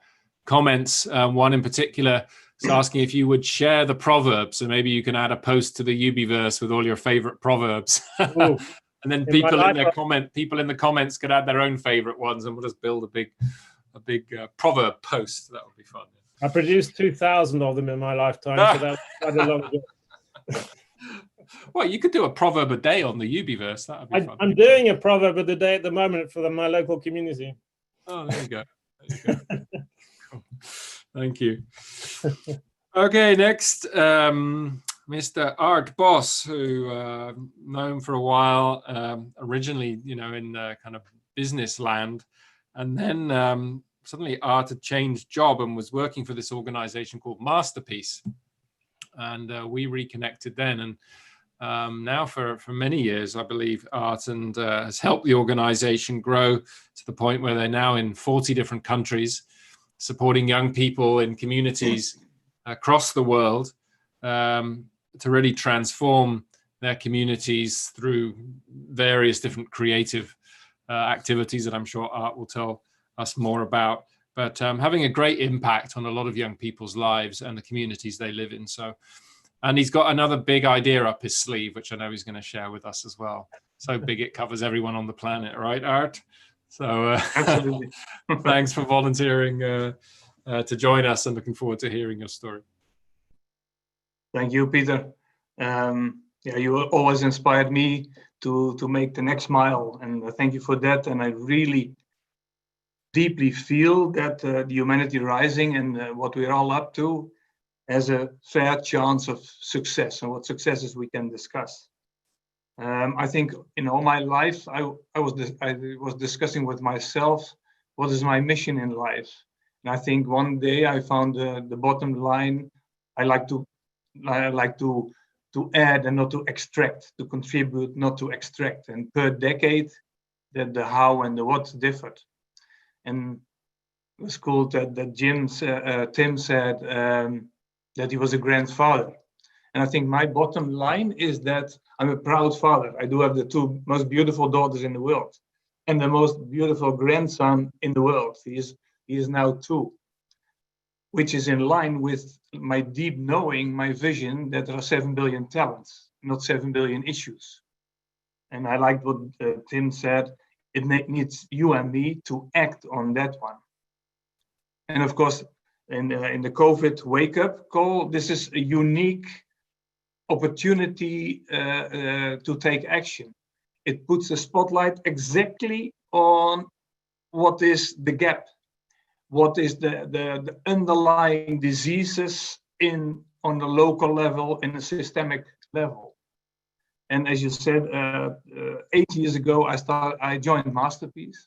comments. One in particular is asking if you would share the proverbs, so maybe you can add a post to the UbiVerse with all your favorite proverbs. And then people in the comments could add their own favorite ones, and we'll just build a big proverb post. That would be fun. I produced 2,000 of them in my lifetime, so that was quite a long job. Well, you could do a proverb a day on the UbiVerse. That would be fun. I'm doing a proverb of the day at the moment for my local community. Oh, there you go. Cool. Thank you. Okay, next, Mr. Aart Bos, who known for a while, originally, in kind of business land, and then suddenly Aart had changed job and was working for this organization called MasterPeace, and we reconnected then. And now for many years, I believe, Aart has helped the organization grow to the point where they're now in 40 different countries, supporting young people in communities across the world to really transform their communities through various different creative activities that I'm sure Aart will tell us more about, but having a great impact on a lot of young people's lives and the communities they live in. And he's got another big idea up his sleeve, which I know he's going to share with us as well. So big it covers everyone on the planet, right, Aart? So absolutely. Thanks for volunteering to join us, and looking forward to hearing your story. Thank you, Peter. You always inspired me to make the next mile, and thank you for that. And I really deeply feel that the Humanity Rising and what we're all up to has a fair chance of success, and what successes we can discuss. I think in all my life, I was discussing with myself, what is my mission in life? And I think one day I found the bottom line. I like to add and not to extract, to contribute, not to extract. And per decade, that the how and the what differed. And it was cool that Tim said that he was a grandfather. And I think my bottom line is that I'm a proud father. I do have the two most beautiful daughters in the world and the most beautiful grandson in the world. He is now 2, which is in line with my deep knowing, my vision that there are 7 billion talents, not 7 billion issues. And I liked what Tim said. It needs you and me to act on that one. And of course, in the COVID wake-up call, this is a unique opportunity to take action. It puts a spotlight exactly on what is the gap, what is the underlying diseases on the local level, in a systemic level. And as you said, 8 years ago, I joined MasterPeace.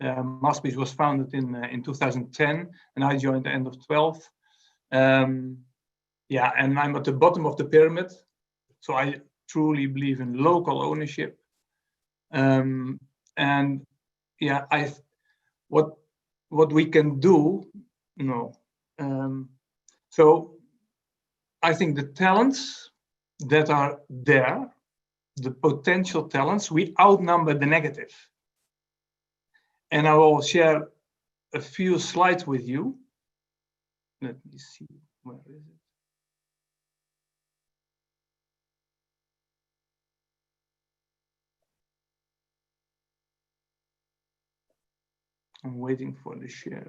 MasterPeace was founded in 2010, and I joined the end of 12. And I'm at the bottom of the pyramid, so I truly believe in local ownership. What we can do, so I think the talents that are there, the potential talents, we outnumber the negative. And I will share a few slides with you. Let me see, where is it? I'm waiting for the shares.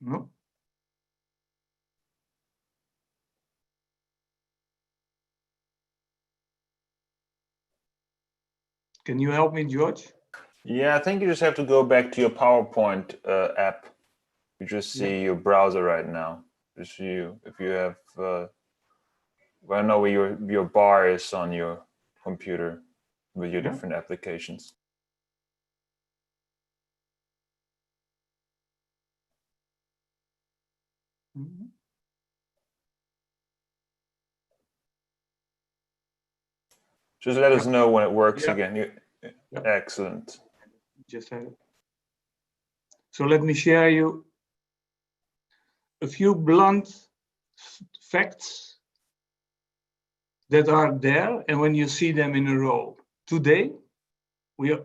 No. Can you help me, George? Yeah, I think you just have to go back to your PowerPoint app. You just see your browser right now. Just if you have, well, I know where your bar is on your computer with your different applications. Just let us know when it works again. Excellent. Just had it. So let me share you a few blunt facts that are there, and when you see them in a row. Today, we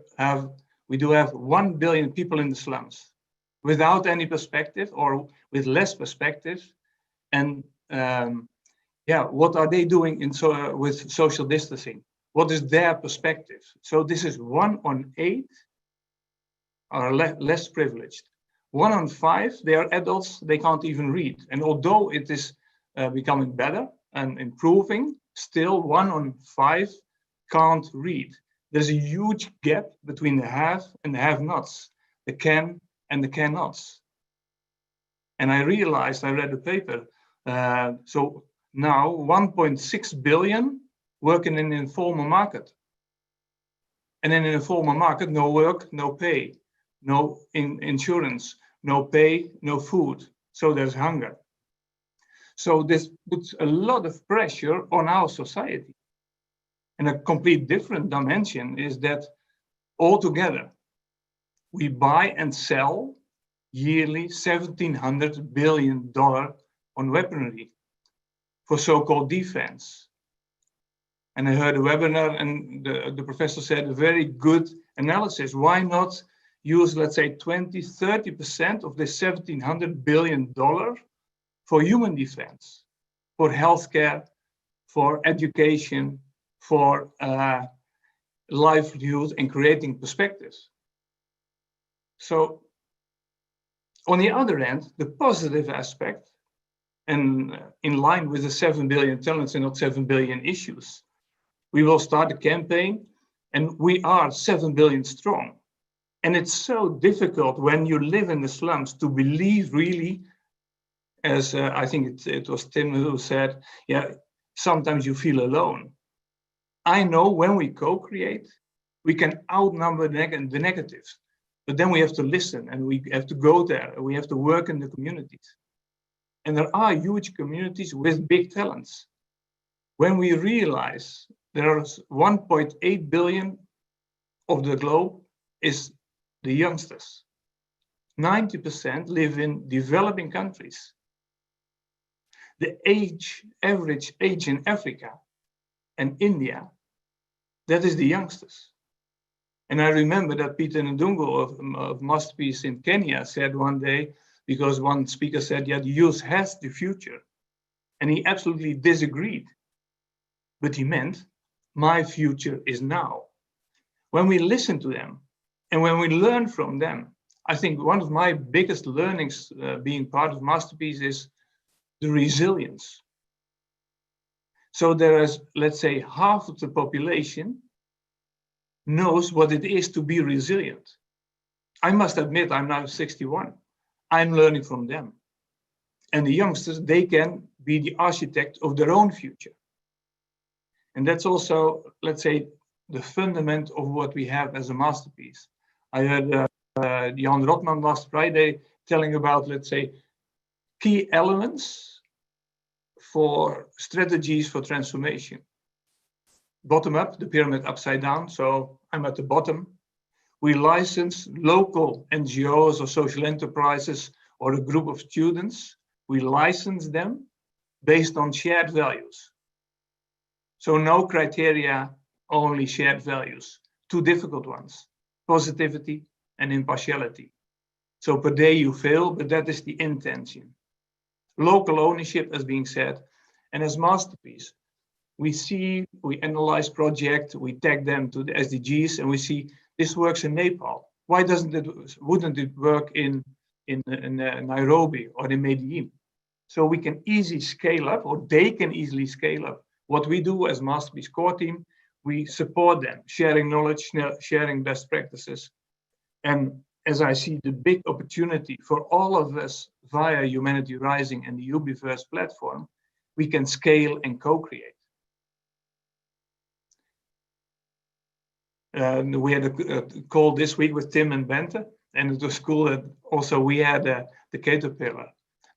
do have 1 billion people in the slums without any perspective or with less perspective. And what are they doing with social distancing? What is their perspective? So this is 1 on 8 are less privileged. 1 on 5, they are adults, they can't even read. And although it is becoming better and improving, still 1 on 5 can't read. There's a huge gap between the have and the have-nots, the can and the cannots. And I realized, I read the paper, so now 1.6 billion working in the informal market. And in an informal market, no work, no pay, no insurance, no pay, no food. So there's hunger. So this puts a lot of pressure on our society. And a complete different dimension is that altogether, we buy and sell yearly $1,700 billion on weaponry for so-called defense. And I heard a webinar and the professor said a very good analysis. Why not use, let's say, 20-30% of this $1,700 billion for human defense, for healthcare, for education, for livelihood and creating perspectives. So on the other end, the positive aspect, and in line with the 7 billion talents and not 7 billion issues, we will start a campaign and we are 7 billion strong. And it's so difficult when you live in the slums to believe really, as I think it was Tim who said, sometimes you feel alone. I know when we co-create, we can outnumber the negatives, but then we have to listen and we have to go there and we have to work in the communities. And there are huge communities with big talents. When we realize there are 1.8 billion of the globe is the youngsters. 90% live in developing countries. The average age in Africa and India, that is the youngsters. And I remember that Peter Ndungu of MasterPeace in Kenya said one day, because one speaker said, the youth has the future. And he absolutely disagreed. But he meant, my future is now. When we listen to them and when we learn from them, I think one of my biggest learnings being part of MasterPeace is the resilience. So there is, let's say, half of the population knows what it is to be resilient. I must admit, I'm now 61. I'm learning from them. And the youngsters, they can be the architect of their own future. And that's also, let's say, the fundament of what we have as a MasterPeace. I heard Jan Rotman last Friday telling about, let's say, key elements for strategies for transformation. Bottom up, the pyramid upside down. So I'm at the bottom. We license local NGOs or social enterprises or a group of students. We license them based on shared values. So no criteria, only shared values. Two difficult ones, positivity and impartiality. So per day you fail, but that is the intention. Local ownership, as being said, and as MasterPeace, we analyze projects, we tag them to the SDGs, and we see this works in Nepal. Why wouldn't it work in Nairobi or in Medellin? So we can easily scale up, or they can easily scale up. What we do as MasterPeace core team, we support them, sharing knowledge, sharing best practices. And as I see the big opportunity for all of us via Humanity Rising and the UbiVerse platform, we can scale and co-create. We had a call this week with Tim and Bente, and it was cool that also we had the Caterpillar.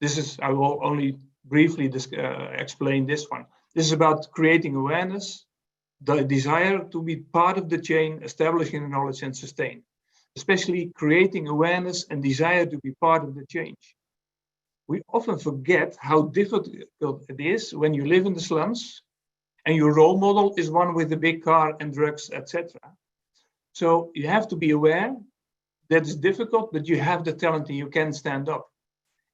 This is, I will only briefly explain this one. This is about creating awareness, the desire to be part of the chain, establishing knowledge and sustain. Especially creating awareness and desire to be part of the change. We often forget how difficult it is when you live in the slums and your role model is one with a big car and drugs, etc. So you have to be aware that it's difficult, but you have the talent and you can stand up.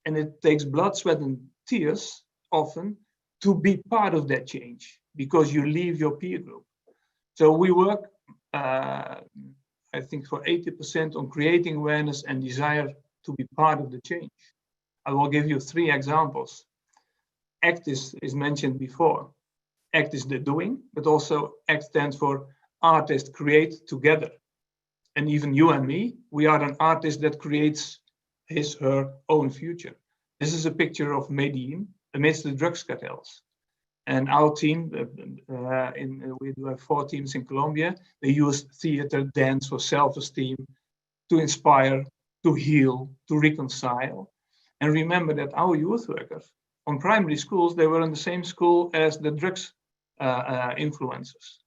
And it takes blood, sweat, and tears often to be part of that change because you leave your peer group. So we work I think for 80% on creating awareness and desire to be part of the change. I will give you 3 examples. ACT is mentioned before. ACT is the doing, but also ACT stands for artist create together. And even you and me, we are an artist that creates his, her own future. This is a picture of Medellin amidst the drugs cartels. And our team, we do have 4 teams in Colombia. They use theater, dance for self-esteem, to inspire, to heal, to reconcile. And remember that our youth workers on primary schools, they were in the same school as the drugs influencers.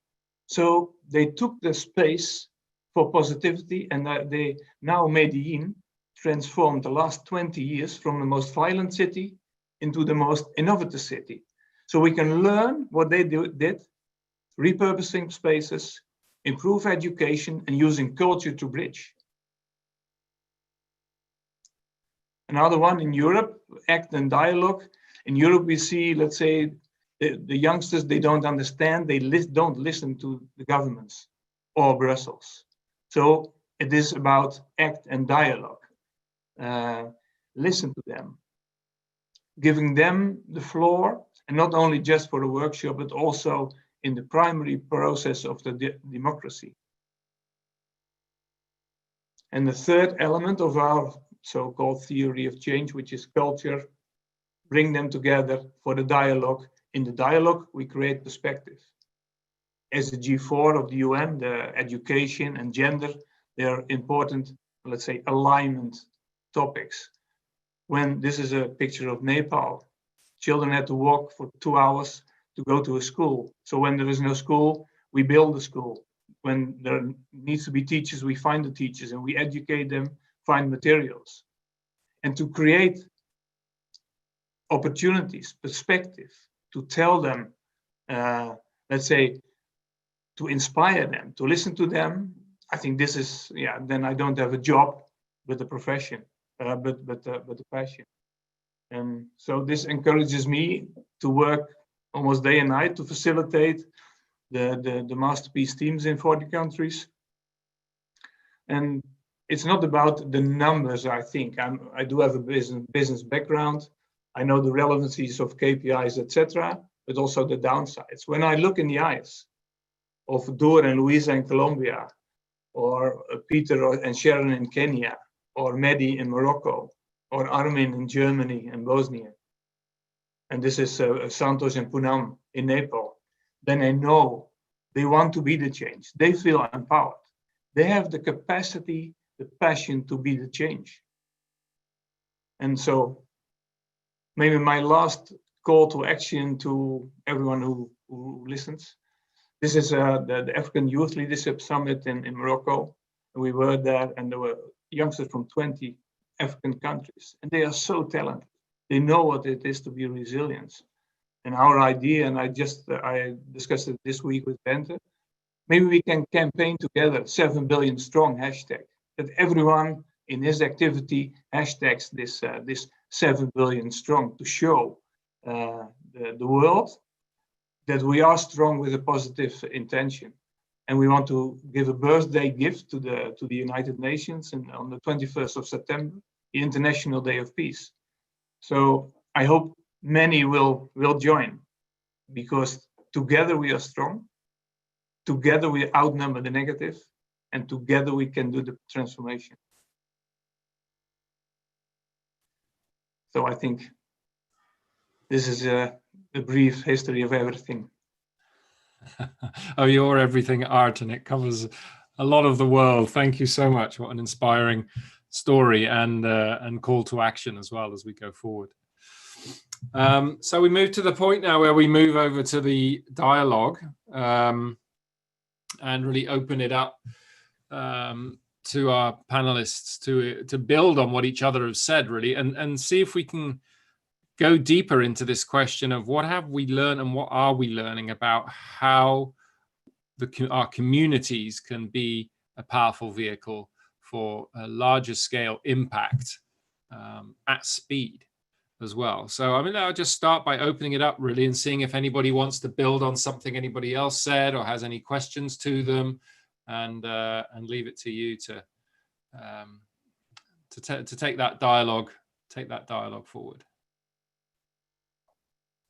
So they took the space for positivity, and they now Medellin transformed the last 20 years from the most violent city into the most innovative city. So we can learn what they did, repurposing spaces, improve education, and using culture to bridge. Another one in Europe, ACT and dialogue. In Europe, we see, let's say, the youngsters, they don't understand, they don't listen to the governments or Brussels. So it is about ACT and dialogue. Listen to them, giving them the floor, and not only just for the workshop, but also in the primary process of the democracy. And the third element of our so-called theory of change, which is culture, bring them together for the dialogue. In the dialogue, we create perspective. As the G4 of the UN, the education and gender, they are important, let's say, alignment topics. When this is a picture of Nepal, children had to walk for 2 hours to go to a school. So when there is no school, we build a school. When there needs to be teachers, we find the teachers and we educate them, find materials. And to create opportunities, perspective, to tell them, let's say, to inspire them, to listen to them. I think this is, yeah, then I don't have a job, but a profession, but a passion. And so this encourages me to work almost day and night to facilitate the MasterPeace teams in 40 countries. And it's not about the numbers, I think. I do have a business background. I know the relevancies of KPIs, etc., but also the downsides. When I look in the eyes of Dor and Luisa in Colombia, or Peter and Sharon in Kenya, or Mehdi in Morocco, or Armin in Germany and Bosnia, and this is Santosh and Poonam in Nepal, then I know they want to be the change. They feel empowered. They have the capacity, the passion to be the change. And so maybe my last call to action to everyone who listens. This is the African Youth Leadership Summit in Morocco. We were there, and there were youngsters from 20 African countries, and they are so talented. They know what it is to be resilient. And our idea, and I discussed it this week with Bente, maybe we can campaign together 7 billion strong hashtag, that everyone in his activity hashtags this 7 billion strong to show the world that we are strong with a positive intention. And we want to give a birthday gift to the United Nations and on the 21st of September, the International Day of Peace. So I hope many will join, because together we are strong. together we outnumber the negative, and together we can do the transformation. So I think this is a brief history of everything. Oh, you're everything, Aart, and it covers a lot of the world. Thank you so much. What an inspiring story and call to action as well as we go forward. So we move to the point now where we move over to the dialogue and really open it up to our panelists to build on what each other have said, really, and see if we can go deeper into this question of what have we learned and what are we learning about how our communities can be a powerful vehicle for a larger scale impact at speed as well. So I mean, I'll just start by opening it up really and seeing if anybody wants to build on something anybody else said or has any questions to them, and leave it to you to take that dialogue forward.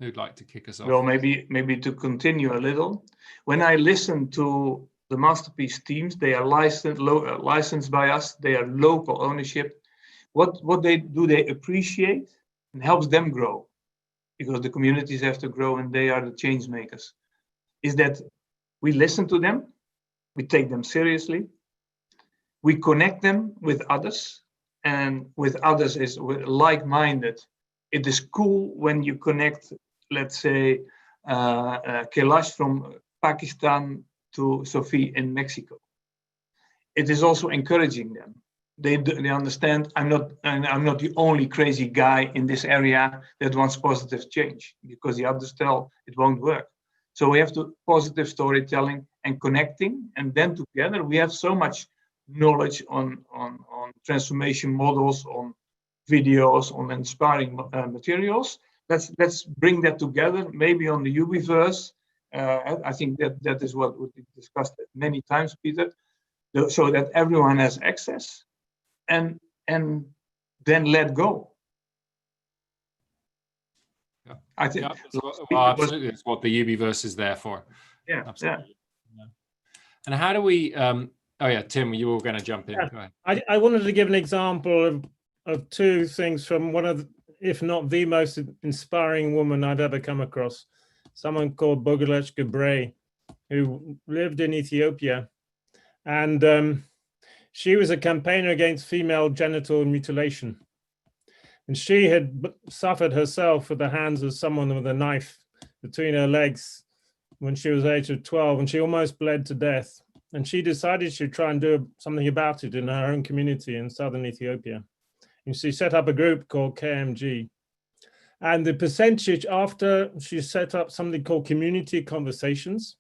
Who'd like to kick us off? Well, maybe to continue a little. When I listen to the MasterPeace teams, they are licensed by us. They are local ownership. What they appreciate and helps them grow, because the communities have to grow and they are the change makers, is that we listen to them, we take them seriously, we connect them with others, and with others is like-minded. It is cool when you connect, let's say, Kailash from Pakistan to Sophie in Mexico. It is also encouraging them. They understand I'm not the only crazy guy in this area that wants positive change, because the others tell it won't work. So we have to positive storytelling and connecting, and then together we have so much knowledge on transformation models, on videos, on inspiring materials. Let's bring that together, maybe on the UbiVerse. I think that is what we discussed many times, Peter, so that everyone has access, and then let go. Yeah. I think absolutely, it's what the UbiVerse is there for. Yeah, absolutely. Yeah. And how do we? Oh yeah, Tim, you were going to jump in. Yeah. Go ahead. I wanted to give an example of two things from one of, if not the most inspiring woman I've ever come across. Someone called Bogelech Gebre, who lived in Ethiopia, and she was a campaigner against female genital mutilation. And she had suffered herself at the hands of someone with a knife between her legs when she was age of 12, and she almost bled to death. And she decided she'd try and do something about it in her own community in southern Ethiopia. And she set up a group called KMG. And the percentage after, she set up something called community conversations.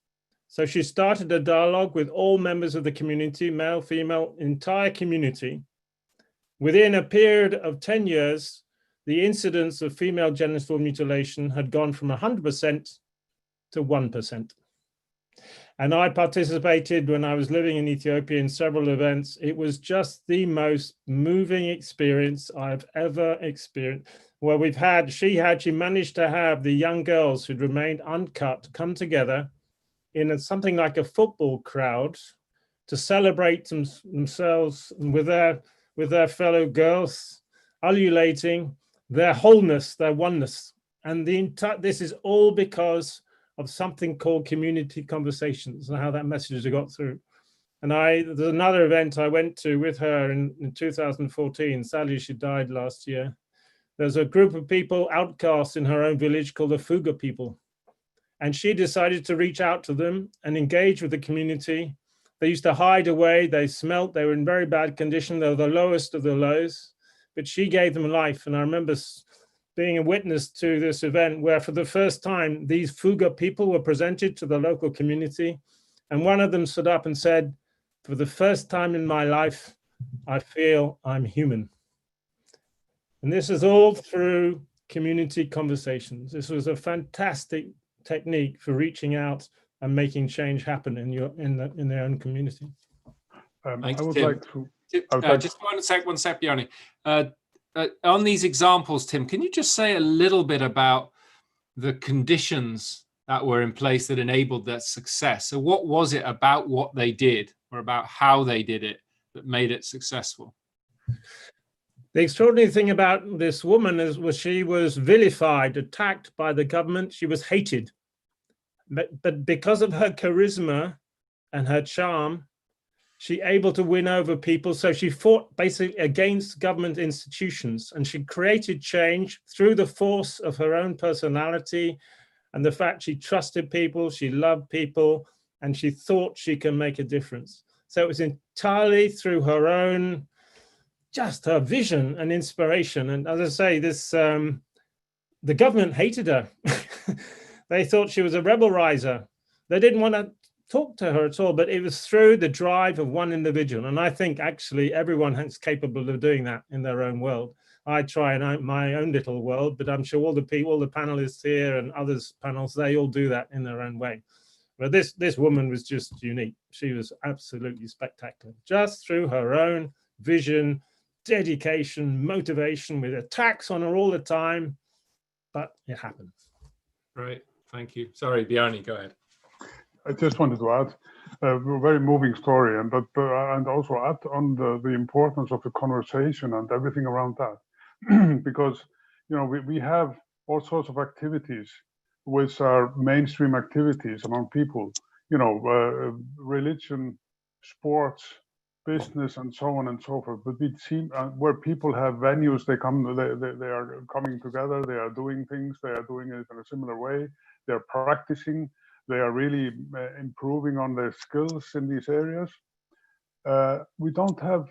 So she started a dialogue with all members of the community, male, female, entire community. Within a period of 10 years, the incidence of female genital mutilation had gone from 100% to 1%. And I participated when I was living in Ethiopia in several events. It was just the most moving experience I've ever experienced, where she managed to have the young girls who'd remained uncut come together in something like a football crowd to celebrate themselves with their fellow girls, ululating their wholeness, their oneness. And this is all because of something called community conversations and how that message got through. And there's another event I went to with her in 2014. Sadly, she died last year. There's a group of people, outcasts in her own village, called the Fuga people. And she decided to reach out to them and engage with the community. They used to hide away. They smelt. They were in very bad condition. They were the lowest of the lows. But she gave them life. And I remember being a witness to this event where for the first time, these Fuga people were presented to the local community. And one of them stood up and said, "For the first time in my life, I feel I'm human." And this is all through community conversations. This was a fantastic technique for reaching out and making change happen in their own community. Thanks, I would Tim. like to. Just one sec, Bjarni. On these examples, Tim, can you just say a little bit about the conditions that were in place that enabled that success. So what was it about what they did or about how they did it that made it successful? The extraordinary thing about this woman was she was vilified, attacked by the government. She was hated. But because of her charisma and her charm, she able to win over people. So she fought basically against government institutions, and she created change through the force of her own personality and the fact she trusted people, she loved people, and she thought she can make a difference. So it was entirely through her own, just her vision and inspiration. And as I say, this the government hated her. They thought she was a rebel riser. They didn't want to talk to her at all, but it was through the drive of one individual. And I think actually everyone is capable of doing that in their own world. I try in my own little world, but I'm sure all the people, all the panelists here and others panels, they all do that in their own way. But this woman was just unique. She was absolutely spectacular, just through her own vision, dedication, motivation, with attacks on her all the time, but it happened. Right, thank you. Sorry, Bjarni, go ahead. I just wanted to add a very moving story, and also add on the importance of the conversation and everything around that, because we have all sorts of activities which are mainstream activities among people, religion, sports, business, and so on and so forth. But it seems where people have venues, they are coming together, they are doing things, they are doing it in a similar way, they are practicing. They are really improving on their skills in these areas. We don't have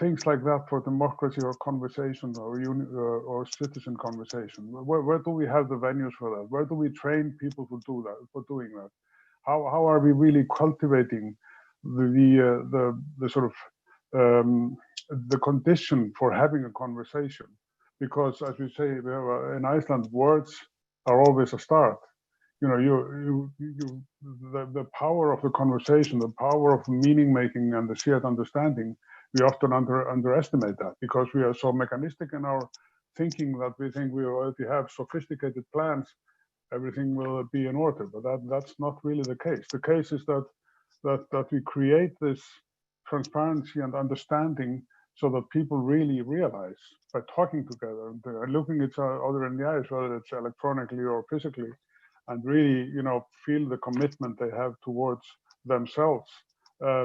things like that for democracy or conversation or citizen conversation. Where do we have the venues for that? Where do we train people to do that, for doing that? How are we really cultivating the sort of the condition for having a conversation? Because as we say in Iceland, words are always a start. The power of the conversation, the power of meaning making and the shared understanding, we often underestimate that because we are so mechanistic in our thinking that we think we already have sophisticated plans, everything will be in order. But that's not really the case. The case is that we create this transparency and understanding so that people really realize by talking together and looking each other in the eyes, whether it's electronically or physically, and really, feel the commitment they have towards themselves,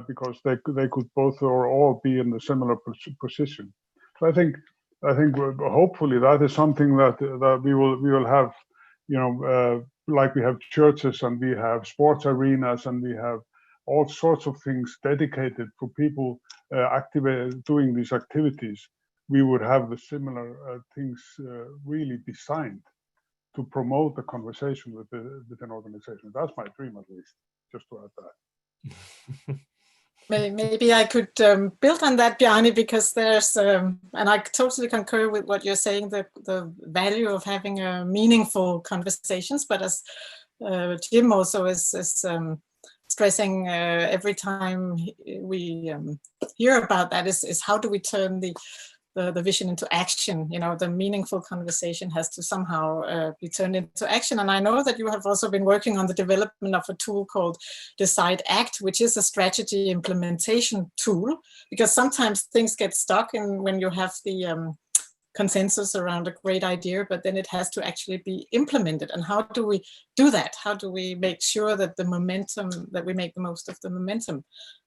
because they could both or all be in a similar position. So I think hopefully that is something that we will have, like we have churches and we have sports arenas and we have all sorts of things dedicated for people doing these activities. We would have the similar things really designed to promote the conversation with an organization. That's my dream, at least, just to add that. Maybe I could build on that, Bjarni, because there's, and I totally concur with what you're saying, the value of having meaningful conversations, but as Jim also is stressing every time we hear about that is how do we turn the vision into action? The meaningful conversation has to somehow be turned into action. And I know that you have also been working on the development of a tool called Decide Act, which is a strategy implementation tool, because sometimes things get stuck when you have the consensus around a great idea, but then it has to actually be implemented. And how do we do that? How do we make sure that that we make the most of the momentum?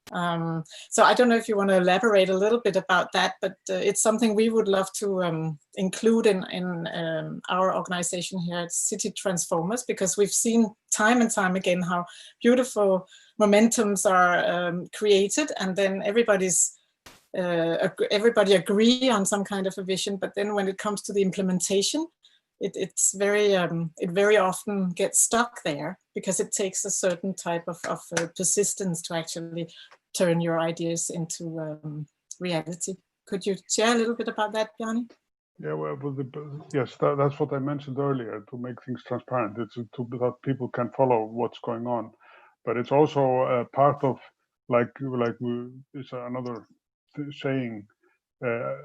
So I don't know if you want to elaborate a little bit about that, but it's something we would love to include in our organization here at City Transformers, because we've seen time and time again how beautiful momentums are created, and then everybody agree on some kind of a vision, but then when it comes to the implementation, it very often gets stuck there because it takes a certain type of persistence to actually turn your ideas into reality. Could you share a little bit about that, Bjarni? Yeah, yes, that's what I mentioned earlier, to make things transparent. It's that people can follow what's going on, but it's also a part of it's another saying,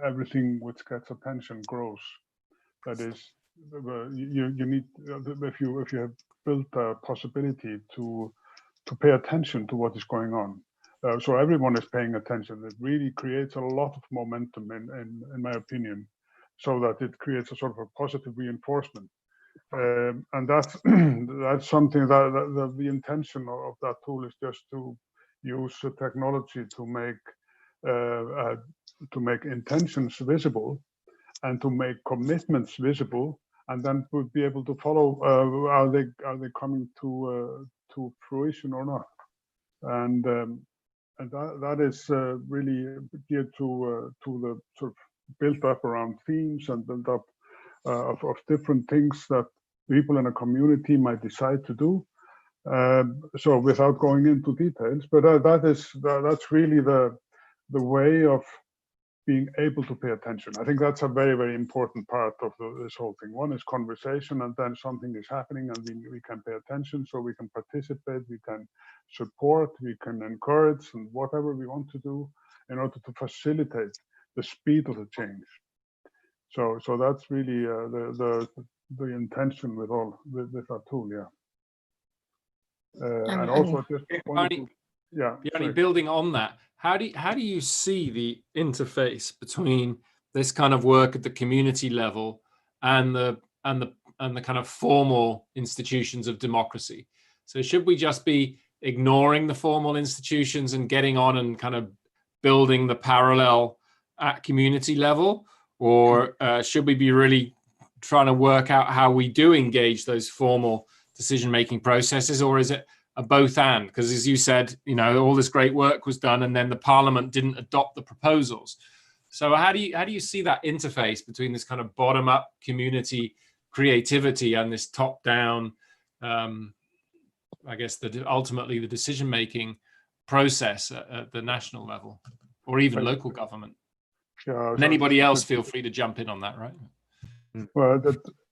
everything which gets attention grows. That is, you need, if you have built a possibility to pay attention to what is going on. So everyone is paying attention. It really creates a lot of momentum, in my opinion, so that it creates a sort of a positive reinforcement. And that's that's something that the intention of that tool is just to use the technology to make intentions visible and to make commitments visible, and then to be able to follow are they coming to fruition or not. And that is really geared to the sort of built up around themes and built up of different things that people in a community might decide to do. So without going into details, but that's really the way of being able to pay attention. I think that's a very, very important part of this whole thing. One is conversation, and then something is happening and we can pay attention, so we can participate, we can support, we can encourage, and whatever we want to do in order to facilitate the speed of the change. So that's really the intention with that tool, yeah. And also just Bjarni, building on that, how do you see the interface between this kind of work at the community level and the kind of formal institutions of democracy? So should we just be ignoring the formal institutions and getting on and kind of building the parallel at community level, or should we be really trying to work out how we do engage those formal decision-making processes, or is it a both and? Because as you said, all this great work was done and then the parliament didn't adopt the proposals. So how do you see that interface between this kind of bottom-up community creativity and this top-down, I guess, ultimately the decision-making process at the national level, or even local government? Yeah, and anybody else feel free to jump in on that, right? Well,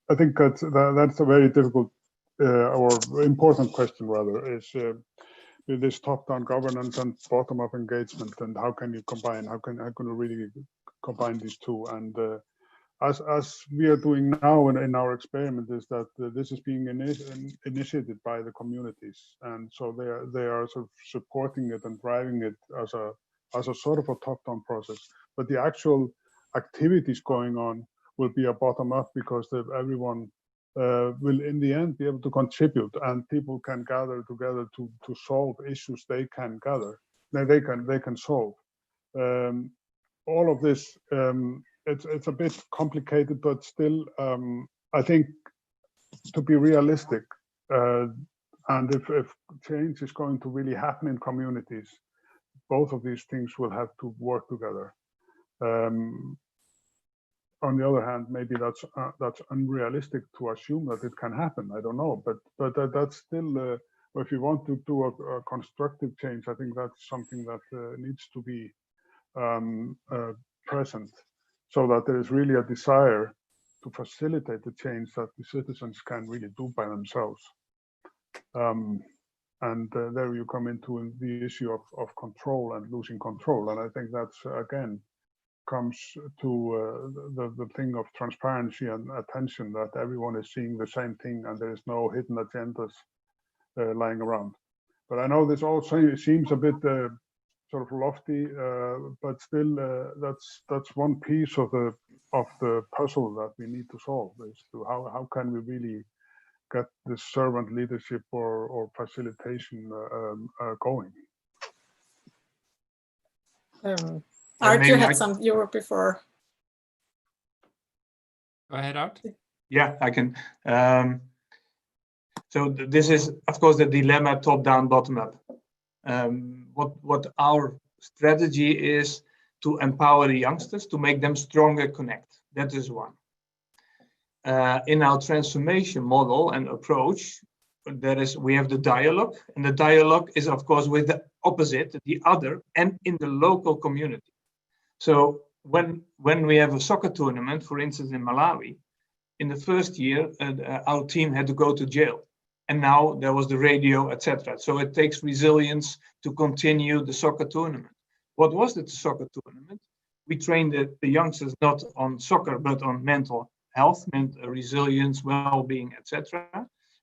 I think that's a very difficult or important question, rather, is this top-down governance and bottom-up engagement, and how can you really combine these two? And as we are doing now in our experiment, is that this is being initiated by the communities, and so they are sort of supporting it and driving it as a sort of a top-down process. But the actual activities going on will be a bottom-up, because everyone will in the end be able to contribute, and people can gather together to solve issues they can solve. All of this, it's a bit complicated, but still, I think, to be realistic, and if change is going to really happen in communities, both of these things will have to work together. On the other hand, maybe that's unrealistic to assume that it can happen. I don't know, but that's still, if you want to do a constructive change, I think that's something that needs to be present, so that there is really a desire to facilitate the change that the citizens can really do by themselves. And there you come into the issue of control and losing control, and I think that's again comes to the thing of transparency and attention, that everyone is seeing the same thing and there is no hidden agendas lying around. But I know this also seems a bit sort of lofty, but still that's one piece of the puzzle that we need to solve, is to how can we really get this servant leadership or facilitation going. Aart, you were before. Go ahead, Aart. Yeah, I can. So this is, of course, the dilemma: top-down, bottom-up. What our strategy is to empower the youngsters, to make them stronger connect. That is one. In our transformation model and approach, we have the dialogue, and the dialogue is, of course, with the opposite, the other, and in the local community. So when we have a soccer tournament, for instance, in Malawi, in the first year, our team had to go to jail. And now there was the radio, etc. So it takes resilience to continue the soccer tournament. What was the soccer tournament? We trained the youngsters not on soccer, but on mental health, mental resilience, well-being, etc.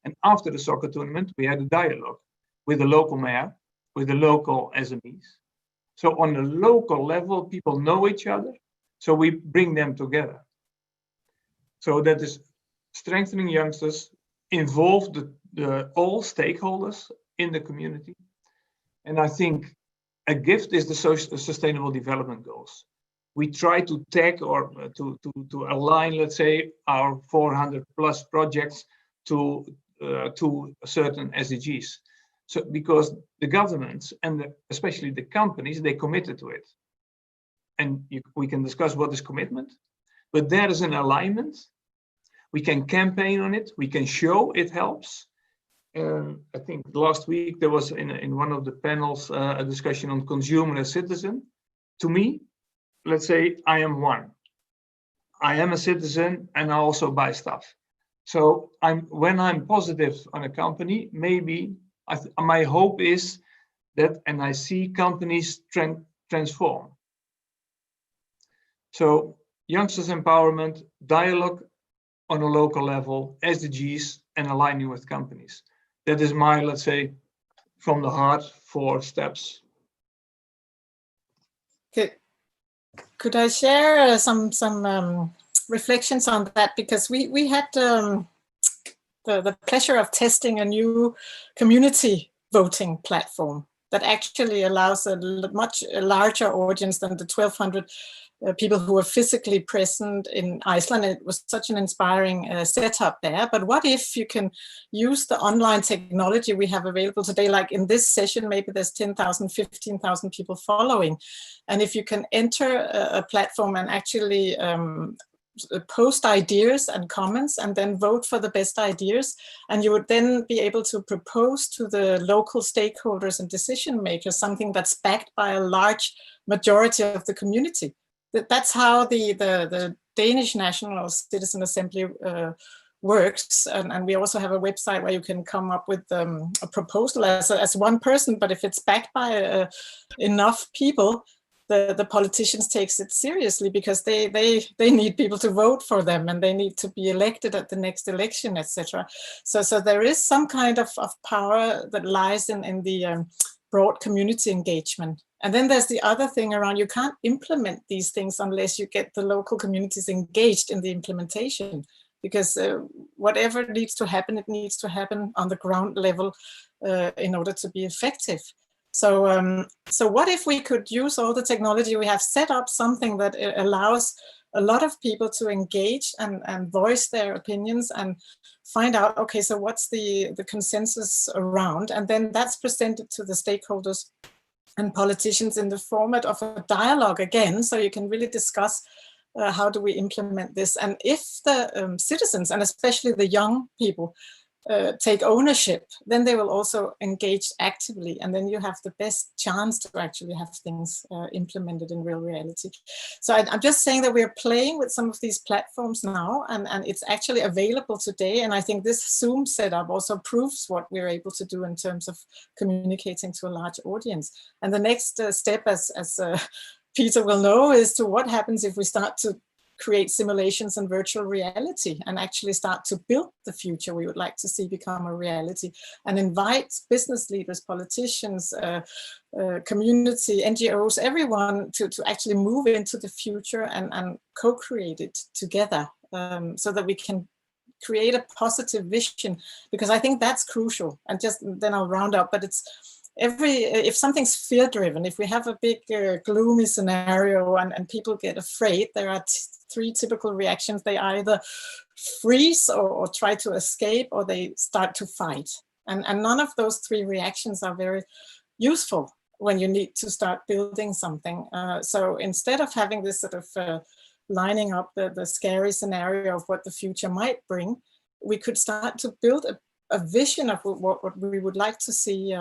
And after the soccer tournament, we had a dialogue with the local mayor, with the local SMEs. So on the local level, people know each other. So we bring them together. So that is strengthening youngsters, involve all stakeholders in the community. And I think a gift is the sustainable development goals. We try to tag or to align, let's say, our 400 plus projects to certain SDGs. So because the governments and especially the companies, they committed to it. And we can discuss what is commitment, but there is an alignment. We can campaign on it. We can show it helps. And I think last week there was in one of the panels a discussion on consumer as citizen. To me, let's say I am one. I am a citizen and I also buy stuff. So when I'm positive on a company, maybe my hope is that, and I see companies transform. So youngsters empowerment, dialogue on a local level, SDGs, and aligning with companies. That is my, let's say, from the heart, 4 steps. Could I share some reflections on that? Because we had the pleasure of testing a new community voting platform that actually allows a much larger audience than the 1,200 people who were physically present in Iceland. It was such an inspiring setup there. But what if you can use the online technology we have available today, like in this session, maybe there's 10,000, 15,000 people following. And if you can enter a platform and actually post ideas and comments and then vote for the best ideas, and you would then be able to propose to the local stakeholders and decision makers something that's backed by a large majority of the community. That's how the Danish National Citizen Assembly works, and we also have a website where you can come up with a proposal as one person, but if it's backed by enough people, the politicians takes it seriously, because they need people to vote for them and they need to be elected at the next election, etc. So there is some kind of power that lies in the broad community engagement. And then there's the other thing around, you can't implement these things unless you get the local communities engaged in the implementation, because whatever needs to happen, it needs to happen on the ground level in order to be effective. So, so what if we could use all the technology we have, set up something that allows a lot of people to engage and voice their opinions and find out, okay, so what's the consensus around? And then that's presented to the stakeholders and politicians in the format of a dialogue again, so you can really discuss how do we implement this. And if the citizens, and especially the young people, take ownership, then they will also engage actively, and then you have the best chance to actually have things implemented in real reality. So I'm just saying that we're playing with some of these platforms now, and it's actually available today. And I think this Zoom setup also proves what we're able to do in terms of communicating to a large audience. And the next step, as Peter will know, is to what happens if we start to create simulations and virtual reality and actually start to build the future we would like to see become a reality, and invite business leaders, politicians, community, NGOs, everyone to actually move into the future and co-create it together, so that we can create a positive vision, because I think that's crucial. And just then I'll round up, but it's if something's fear-driven, if we have a big gloomy scenario and people get afraid, there are 3 typical reactions. They either freeze or try to escape, or they start to fight. And none of those 3 reactions are very useful when you need to start building something. So instead of having this sort of lining up the scary scenario of what the future might bring, we could start to build a vision of what we would like to see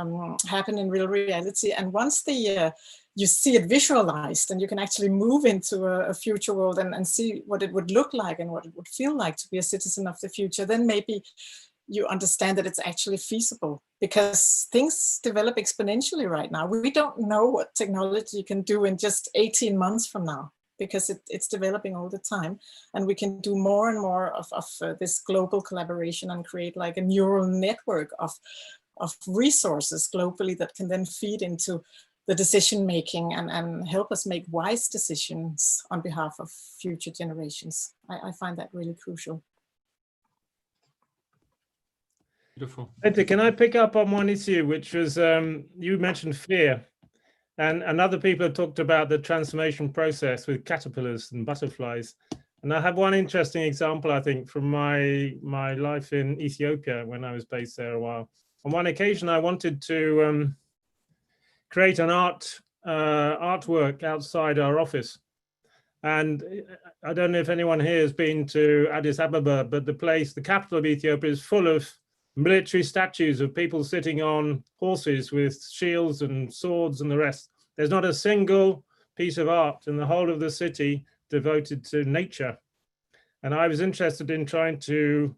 happen in real reality. And once you see it visualized, and you can actually move into a future world and see what it would look like and what it would feel like to be a citizen of the future, then maybe you understand that it's actually feasible, because things develop exponentially right now. We don't know what technology can do in just 18 months from now. because it's developing all the time, and we can do more and more of this global collaboration and create like a neural network of resources globally that can then feed into the decision making and help us make wise decisions on behalf of future generations. I find that really crucial. Beautiful. Bente, can I pick up on one issue, which was you mentioned fear, and other people have talked about the transformation process with caterpillars and butterflies. And I have one interesting example, I think, from my life in Ethiopia when I was based there a while. On one occasion, I wanted to create an artwork outside our office. And I don't know if anyone here has been to Addis Ababa, but the capital of Ethiopia, is full of military statues of people sitting on horses with shields and swords and the rest. There's not a single piece of art in the whole of the city devoted to nature. And I was interested in trying to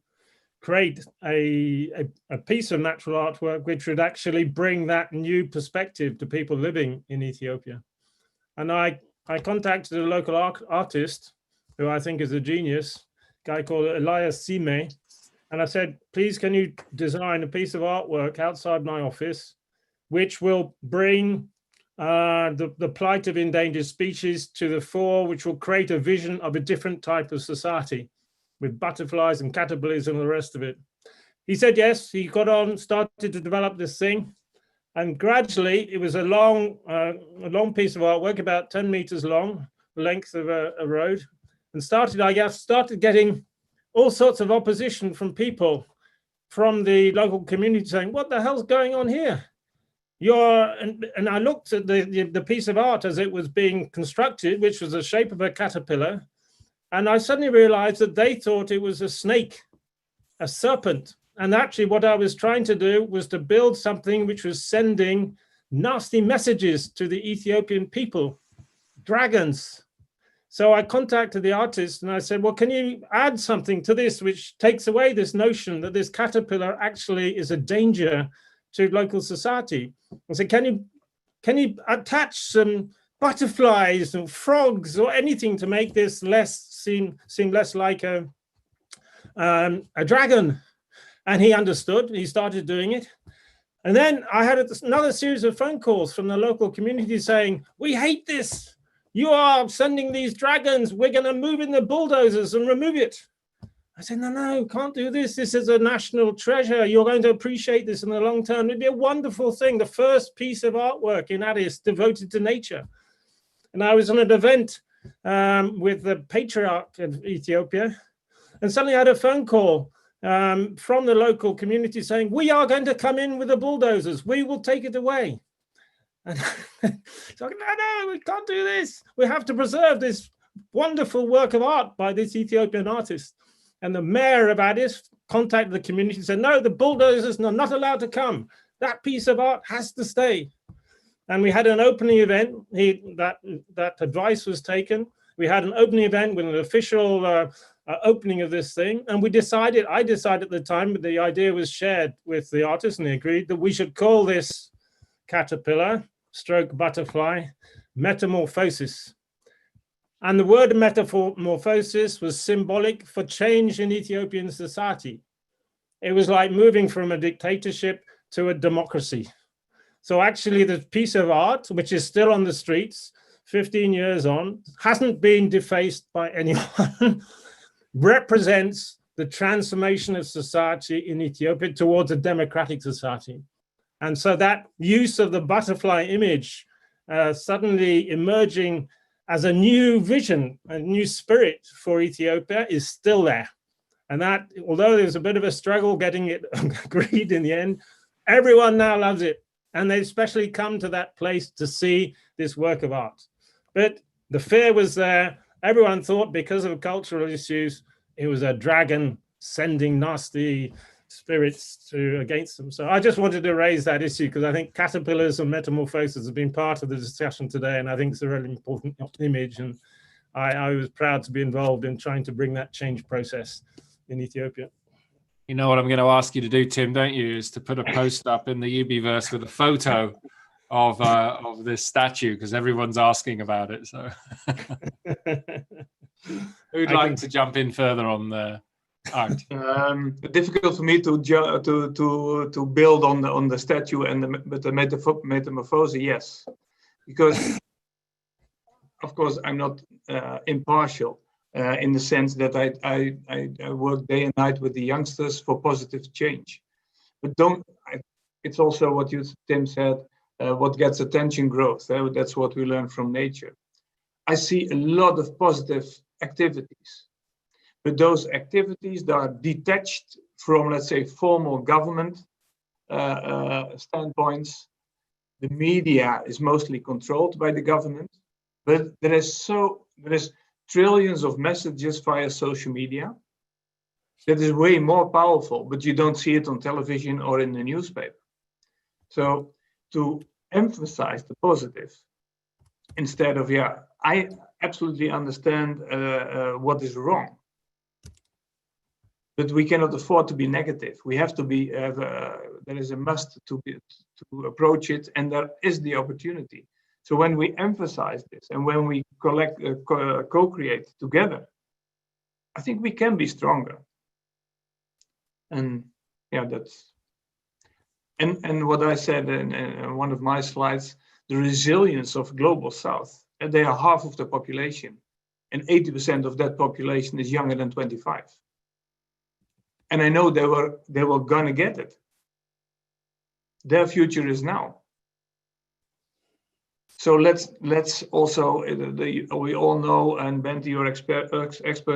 create a piece of natural artwork which would actually bring that new perspective to people living in Ethiopia. And I contacted a local artist who I think is a genius, a guy called Elias Sime. And I said, please, can you design a piece of artwork outside my office, which will bring the plight of endangered species to the fore, which will create a vision of a different type of society with butterflies and caterpillars and the rest of it. He said yes. He got on, started to develop this thing. And gradually, it was a long piece of artwork, about 10 meters long, the length of a road. And started getting all sorts of opposition from people from the local community saying, what the hell's going on here? And I looked at the piece of art as it was being constructed, which was the shape of a caterpillar. And I suddenly realized that they thought it was a snake, a serpent. And actually what I was trying to do was to build something which was sending nasty messages to the Ethiopian people, dragons. So I contacted the artist and I said, well, can you add something to this which takes away this notion that this caterpillar actually is a danger to local society? I said, can you attach some butterflies and frogs or anything to make this seem less like a dragon? And he understood. He started doing it. And then I had another series of phone calls from the local community saying, we hate this. You are sending these dragons. We're going to move in the bulldozers and remove it. I said, no, can't do this. This is a national treasure. You're going to appreciate this in the long term. It'd be a wonderful thing. The first piece of artwork in Addis devoted to nature. And I was on an event with the patriarch of Ethiopia. And suddenly I had a phone call from the local community saying, we are going to come in with the bulldozers. We will take it away. And so, no, we can't do this. We have to preserve this wonderful work of art by this Ethiopian artist. And the mayor of Addis contacted the community and said, no, the bulldozers are not allowed to come. That piece of art has to stay. And we had an opening event. That advice was taken. We had an opening event with an official opening of this thing. And I decided at the time, but the idea was shared with the artist and they agreed that we should call this caterpillar / butterfly metamorphosis. And the word metamorphosis was symbolic for change in Ethiopian society. It was like moving from a dictatorship to a democracy. So actually the piece of art, which is still on the streets, 15 years on, hasn't been defaced by anyone, represents the transformation of society in Ethiopia towards a democratic society. And so that use of the butterfly image suddenly emerging as a new vision, a new spirit for Ethiopia is still there. And that, although there's a bit of a struggle getting it agreed in the end, everyone now loves it. And they especially come to that place to see this work of art. But the fear was there. Everyone thought because of cultural issues, it was a dragon sending nasty spirits against them. So I just wanted to raise that issue because I think caterpillars and metamorphosis have been part of the discussion today, and I think it's a really important image. And I was proud to be involved in trying to bring that change process in Ethiopia. You know what I'm going to ask you to do, Tim, don't you? Is to put a post up in the UbiVerse with a photo of this statue, because everyone's asking about it. So who'd like to jump in further on the Aart? Difficult for me to build on the statue but the metamorphose, yes, because of course I'm not impartial in the sense that I work day and night with the youngsters for positive change. But it's also what Tim said. What gets attention growth. That's what we learn from nature. I see a lot of positive activities, but those activities that are detached from, let's say, formal government standpoints. The media is mostly controlled by the government, but there is trillions of messages via social media that is way more powerful, but you don't see it on television or in the newspaper. So to emphasize the positive instead of, I absolutely understand what is wrong, but we cannot afford to be negative. We have to be, there is a must to approach it, and there is the opportunity. So when we emphasize this and when we co-create together, I think we can be stronger. And that's, and what I said in one of my slides, the resilience of Global South, and they are half of the population, and 80% of that population is younger than 25. And I know they were gonna get it. Their future is now. So let's also, we all know, and Bente, you're expert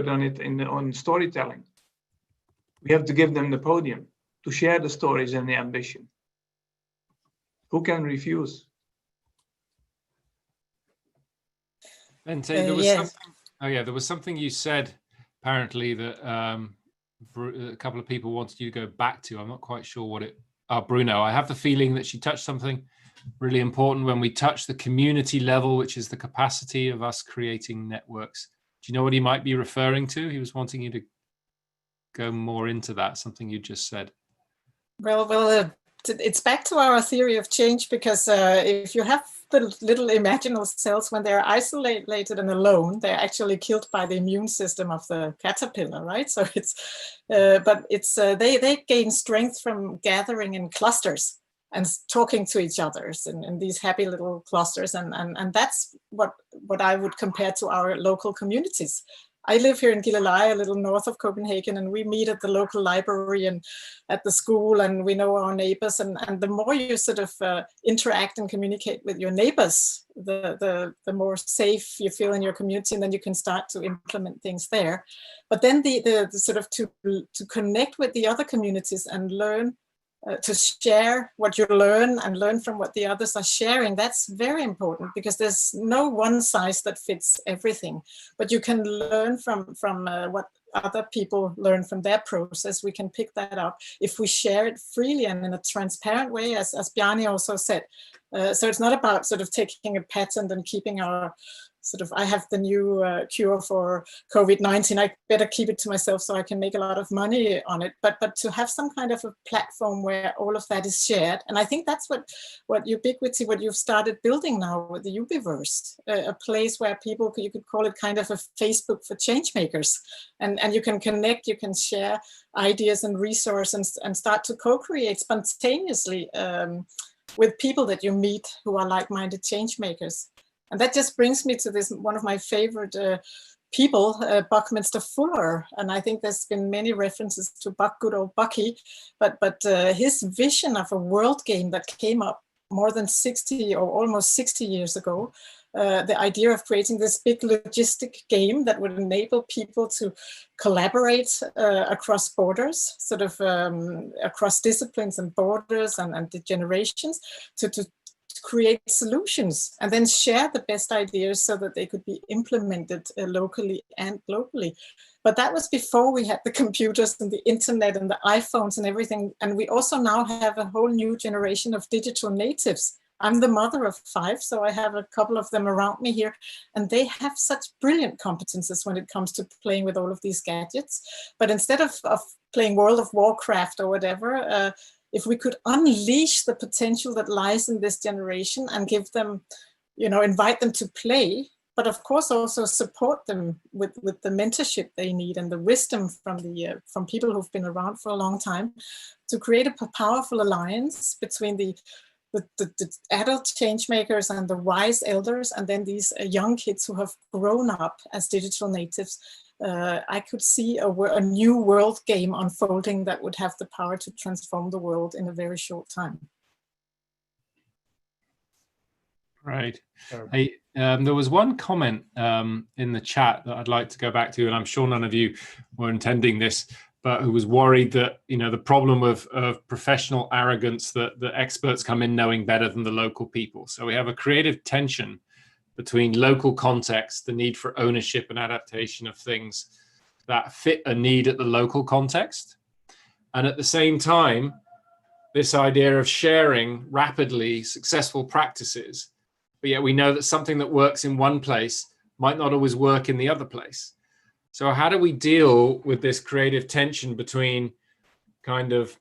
on it on storytelling. We have to give them the podium to share the stories and the ambition. Who can refuse? Bente, there was something. Oh yeah, there was something you said apparently that a couple of people wanted you to go back to. I'm not quite sure what it. Bruno. I have the feeling that she touched something really important when we touch the community level, which is the capacity of us creating networks. Do you know what he might be referring to? He was wanting you to go more into that, something you just said. Well, it's back to our theory of change, because if you have the little imaginal cells, when they're isolated and alone, they're actually killed by the immune system of the caterpillar, right? So they gain strength from gathering in clusters and talking to each other in these happy little clusters, and that's what I would compare to our local communities. I live here in Gilleleje, a little north of Copenhagen, and we meet at the local library and at the school, and we know our neighbors. And the more you sort of interact and communicate with your neighbors, the more safe you feel in your community, and then you can start to implement things there. But then the sort of to connect with the other communities and learn to share what you learn and learn from what the others are sharing, that's very important, because there's no one size that fits everything, but you can learn from what other people learn from their process. We can pick that up if we share it freely and in a transparent way, as Bjarni also said. So it's not about sort of taking a patent and keeping our sort of, I have the new cure for COVID-19, I better keep it to myself so I can make a lot of money on it. But to have some kind of a platform where all of that is shared. And I think that's what Ubiquity, what you've started building now with the UbiVerse, a place where people, you could call it kind of a Facebook for change makers. And you can connect, you can share ideas and resources and start to co-create spontaneously with people that you meet who are like-minded change makers. And that just brings me to this, one of my favorite people, Buckminster Fuller. And I think there's been many references to Buck, good old Bucky, but his vision of a world game that came up more than 60 or almost 60 years ago, the idea of creating this big logistic game that would enable people to collaborate across borders, sort of across disciplines and borders and the generations, to create solutions and then share the best ideas so that they could be implemented locally and globally. But that was before we had the computers and the internet and the iPhones and everything. And we also now have a whole new generation of digital natives. I'm the mother of 5, so I have a couple of them around me here, and they have such brilliant competences when it comes to playing with all of these gadgets. But instead of playing World of Warcraft or whatever, if we could unleash the potential that lies in this generation and give them, invite them to play, but of course also support them with the mentorship they need and the wisdom from people who've been around for a long time, to create a powerful alliance between the adult change makers and the wise elders, and then these young kids who have grown up as digital natives. I could see a new world game unfolding that would have the power to transform the world in a very short time. Right. Hey, there was one comment in the chat that I'd like to go back to, and I'm sure none of you were intending this, but who was worried that, the problem of professional arrogance, that the experts come in knowing better than the local people. So we have a creative tension between local context, the need for ownership and adaptation of things that fit a need at the local context, and at the same time, this idea of sharing rapidly successful practices. But yet we know that something that works in one place might not always work in the other place. So how do we deal with this creative tension between kind of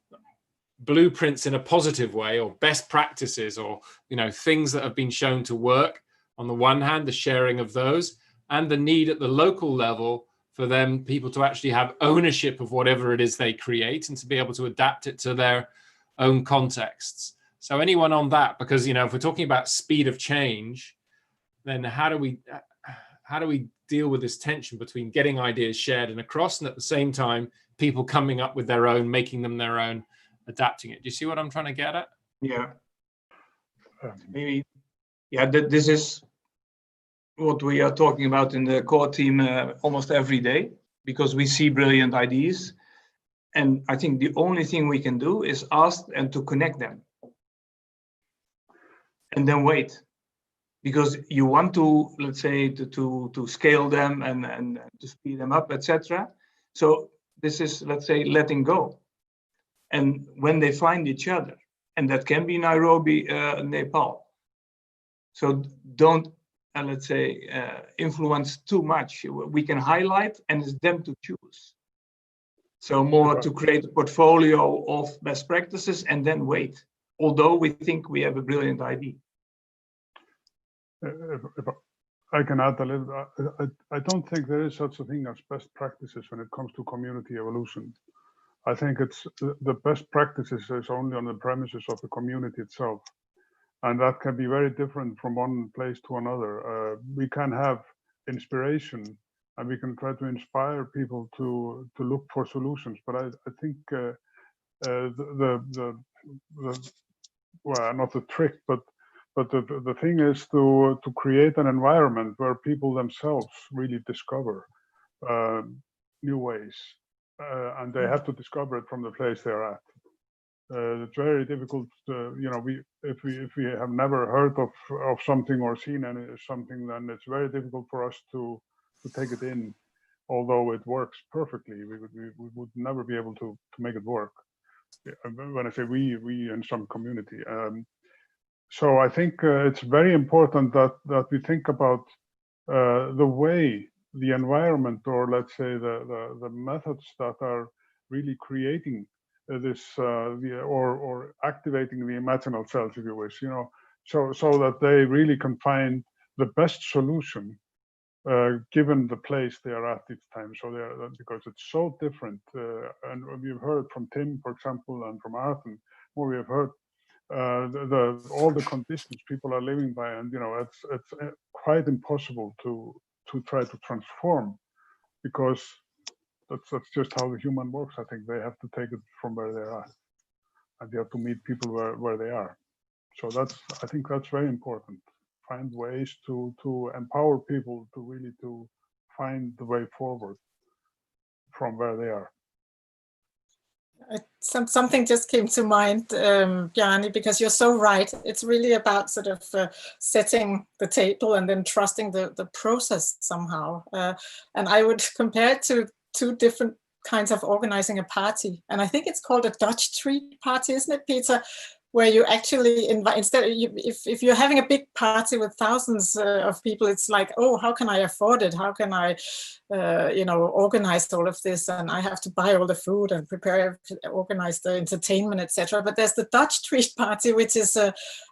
blueprints in a positive way, or best practices, or, things that have been shown to work on the one hand, the sharing of those, and the need at the local level for people to actually have ownership of whatever it is they create and to be able to adapt it to their own contexts. So anyone on that, because, if we're talking about speed of change, then how do we deal with this tension between getting ideas shared and across, and at the same time, people coming up with their own, making them their own, adapting it? Do you see what I'm trying to get at? Yeah. Maybe. Yeah, this is what we are talking about in the core team almost every day, because we see brilliant ideas. And I think the only thing we can do is ask and to connect them. And then wait, because you want to, let's say, to scale them and to speed them up, etc. So this is, let's say, letting go. And when they find each other, and that can be Nairobi, Nepal. So don't, let's say, influence too much. We can highlight, and it's them to choose. So more to create a portfolio of best practices and then wait, although we think we have a brilliant idea. If I can add a little, I don't think there is such a thing as best practices when it comes to community evolution. I think it's the best practices is only on the premises of the community itself. And that can be very different from one place to another. We can have inspiration, and we can try to inspire people to look for solutions. But I think well, not the trick, but the thing is to create an environment where people themselves really discover new ways, and they have to discover it from the place they're at. It's very difficult, if we have never heard of something or seen something, then it's very difficult for us to take it in. Although it works perfectly, we would never be able to make it work. When I say we in some community. So I think it's very important that we think about the way, the environment, or let's say the methods that are really creating this or activating the imaginal cells, if you wish, so that they really can find the best solution given the place they are at each time. So because it's so different, and we've heard from Tim, for example, and from Aart, and more we have heard all the conditions people are living by, and it's quite impossible to try to transform, because that's just how the human works. I think they have to take it from where they are, and they have to meet people where they are. So I think that's very important. Find ways to empower people to really to find the way forward from where they are. Something just came to mind, Bjarni, because you're so right. It's really about sort of setting the table and then trusting the process somehow. And I would compare it to two different kinds of organizing a party. And I think it's called a Dutch treat party, isn't it, Peter? where you actually invite, instead, if you're having a big party with thousands of people, it's like, oh, how can I afford it? How can I, organize all of this? And I have to buy all the food and prepare, organize the entertainment, etc. But there's the Dutch street party, which is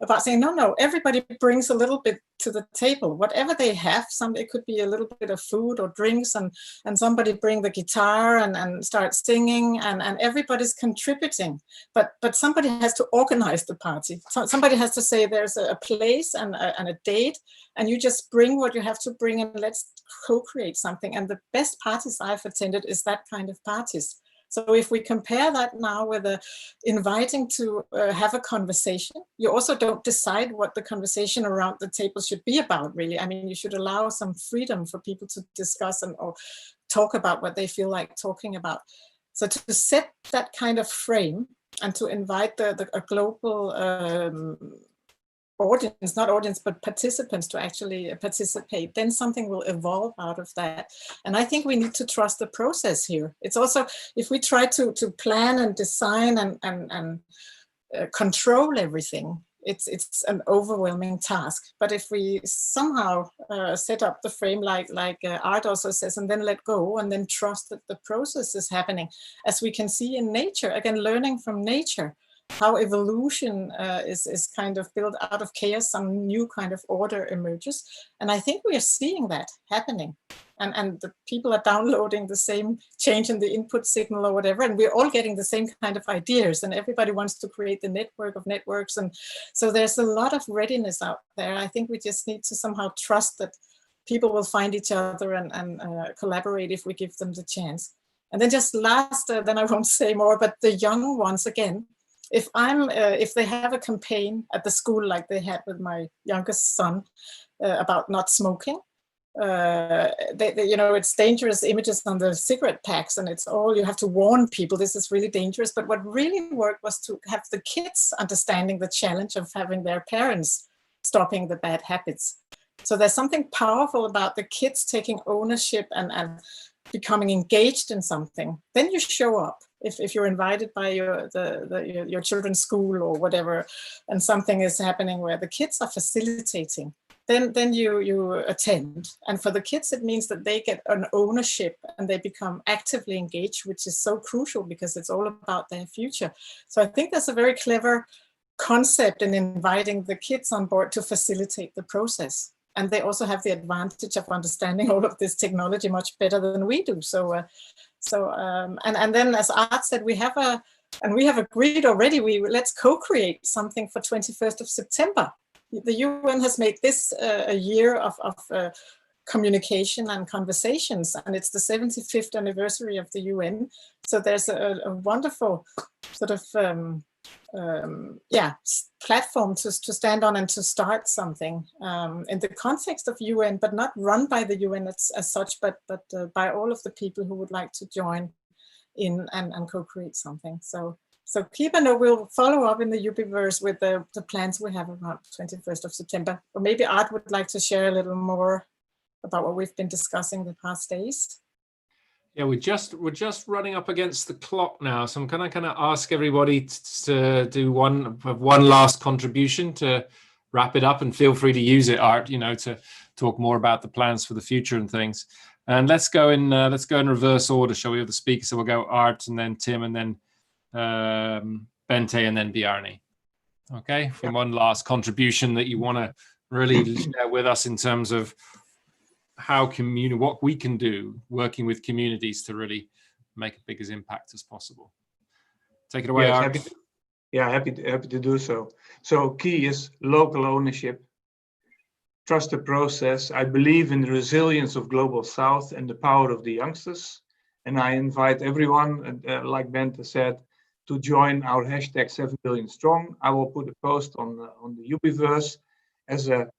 about saying, no, everybody brings a little bit to the table, whatever they have. It could be a little bit of food or drinks, and somebody bring the guitar and start singing, and everybody's contributing. But somebody has to organize the party. Somebody has to say there's a place and a date, and you just bring what you have to bring, and let's co-create something. And the best parties I've attended is that kind of parties. So if we compare that now with inviting to have a conversation, you also don't decide what the conversation around the table should be about, really. I mean, you should allow some freedom for people to discuss or talk about what they feel like talking about. So to set that kind of frame and to invite a global audience, not audience, but participants to actually participate, then something will evolve out of that. And I think we need to trust the process here. It's also, if we try to plan and design and control everything, it's an overwhelming task. But if we somehow set up the frame like Aart also says, and then let go, and then trust that the process is happening, as we can see in nature, again, learning from nature, how evolution is kind of built out of chaos, some new kind of order emerges. And I think we are seeing that happening. And the people are downloading the same change in the input signal or whatever, and we're all getting the same kind of ideas, and everybody wants to create the network of networks. And so there's a lot of readiness out there. I think we just need to somehow trust that people will find each other and collaborate if we give them the chance. And then just last, then I won't say more, but the young ones, again, if they have a campaign at the school like they had with my youngest son about not smoking, it's dangerous images on the cigarette packs, and it's all, you have to warn people this is really dangerous. But what really worked was to have the kids understanding the challenge of having their parents stopping the bad habits. So there's something powerful about the kids taking ownership and becoming engaged in something. Then you show up. If you're invited by your children's school or whatever, and something is happening where the kids are facilitating, then you attend. And for the kids, it means that they get an ownership and they become actively engaged, which is so crucial because it's all about their future. So I think that's a very clever concept in inviting the kids on board to facilitate the process. And they also have the advantage of understanding all of this technology much better than we do. And then, as Aart said, we have agreed already. Let's co-create something for 21st of September. The UN has made this a year of communication and conversations, and it's the 75th anniversary of the UN. So there's a wonderful sort of platform to stand on and to start something in the context of UN, but not run by the UN as such, but by all of the people who would like to join in and co-create something. So keep a note. We'll follow up in the UbiVerse with the plans we have around 21st of September. Or maybe Aart would like to share a little more about what we've been discussing the past days. Yeah, we're just running up against the clock now, so I'm kind of ask everybody to do one last contribution to wrap it up, and feel free to use it, Aart, to talk more about the plans for the future and things. And let's go in reverse order, shall we, of the speakers? So we'll go Aart, and then Tim, and then Bente, and then Bjarni. Okay, from one last contribution that you want to really share with us in terms of what we can do working with communities to really make a biggest impact as possible. Take it away, Aart. Happy to do so. So key is local ownership, trust the process. I believe in the resilience of Global South and the power of the youngsters. And I invite everyone, like Bente said, to join our hashtag 7 billion strong. I will put a post on the UbiVerse as a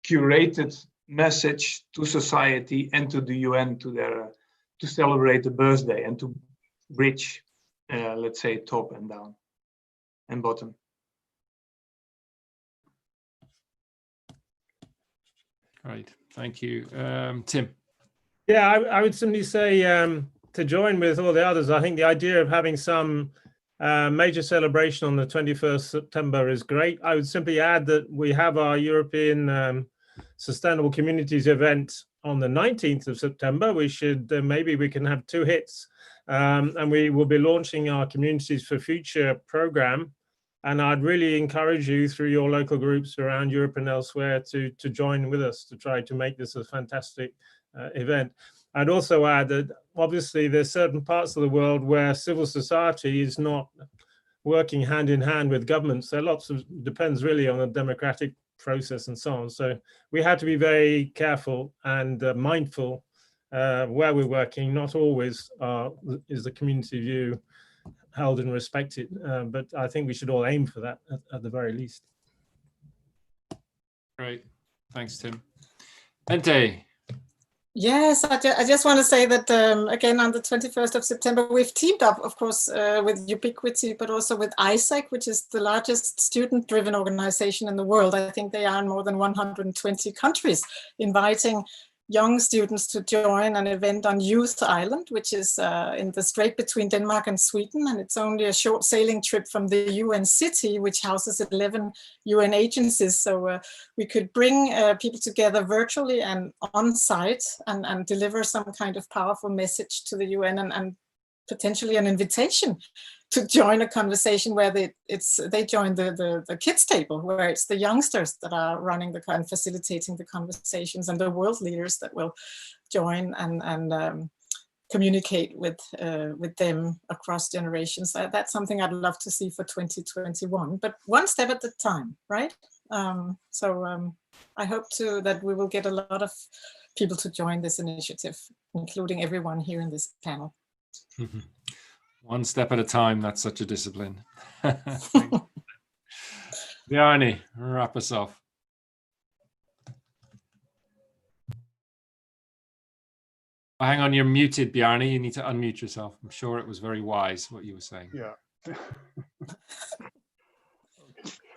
curated message to society and to the UN to celebrate the birthday and to bridge, let's say, top and down and bottom. Great, thank you. Tim. Yeah, I would simply say to join with all the others. I think the idea of having some Major celebration on the 21st September is great. I would simply add that we have our European Sustainable Communities event on the 19th of September. We should, maybe we can have 2 hits. And we will be launching our Communities for Future program. And I'd really encourage you through your local groups around Europe and elsewhere to join with us to try to make this a fantastic event. I'd also add that obviously there's certain parts of the world where civil society is not working hand in hand with governments. There are lots of, depends really on the democratic process and so on. So we have to be very careful and mindful where we're working. Not always is the community view held and respected, but I think we should all aim for that at the very least. Great, thanks, Tim. Bente. Yes, I just want to say that, again, on the 21st of September, we've teamed up, of course, with Ubiquity, but also with ISAC, which is the largest student-driven organization in the world. I think they are in more than 120 countries, inviting young students to join an event on Youth Island, which is in the strait between Denmark and Sweden. And it's only a short sailing trip from the UN city, which houses 11 UN agencies. So we could bring people together virtually and on site and deliver some kind of powerful message to the UN and potentially an invitation to join a conversation where they join the kids table, where it's the youngsters that are running and facilitating the conversations, and the world leaders that will join and communicate with them across generations. That's something I'd love to see for 2021, but one step at a time, right? I hope that we will get a lot of people to join this initiative, including everyone here in this panel. One step at a time, that's such a discipline. Bjarni, wrap us off. Oh, hang on, you're muted, Bjarni. You need to unmute yourself. I'm sure it was very wise what you were saying. Yeah.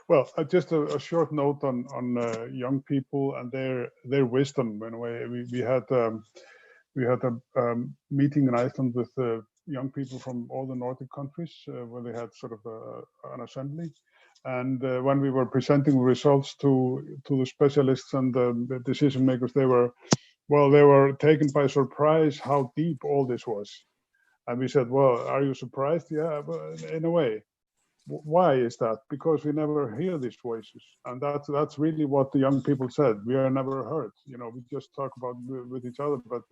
Well, just a short note on young people and their wisdom. In a way, we had a meeting in Iceland with young people from all the Nordic countries, where they had sort of an assembly. And when we were presenting results to the specialists and the decision makers, they were taken by surprise how deep all this was. And we said, well, are you surprised? Yeah, but in a way. Why is that? Because we never hear these voices. And that's really what the young people said. We are never heard. You know, we just talk about with each other, but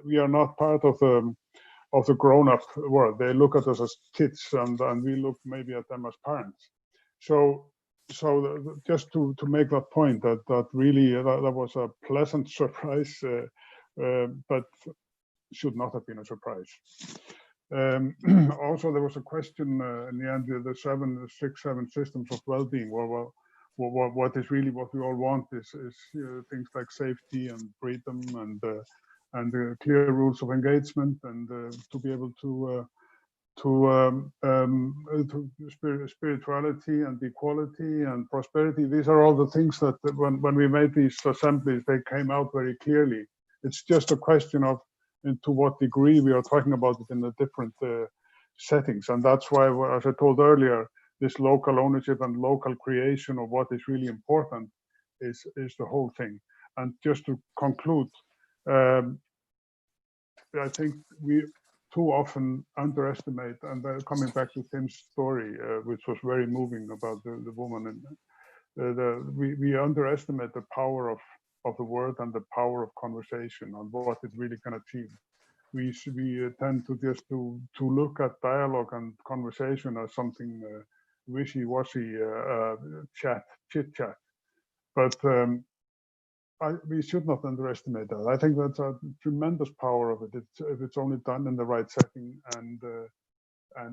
we are not part of the grown-up world. They look at us as kids, and we look maybe at them as parents. So just to make that point, that really that was a pleasant surprise, but should not have been a surprise. Also, there was a question in the end, the 7 systems of well-being. Well, what is really what we all want is things like safety and freedom and clear rules of engagement, and to be able to spirituality and equality and prosperity. These are all the things that when we made these assemblies, they came out very clearly. It's just a question of to what degree we are talking about it in the different settings. And that's why, as I told earlier, this local ownership and local creation of what is really important is the whole thing. And just to conclude, I think we too often underestimate, and coming back to Tim's story, which was very moving about the woman, and we underestimate the power of the word and the power of conversation and what it really can achieve. We tend to just to look at dialogue and conversation as something wishy-washy, chit chat, but we should not underestimate that. I think that's a tremendous power of it. If it's only done in the right setting, and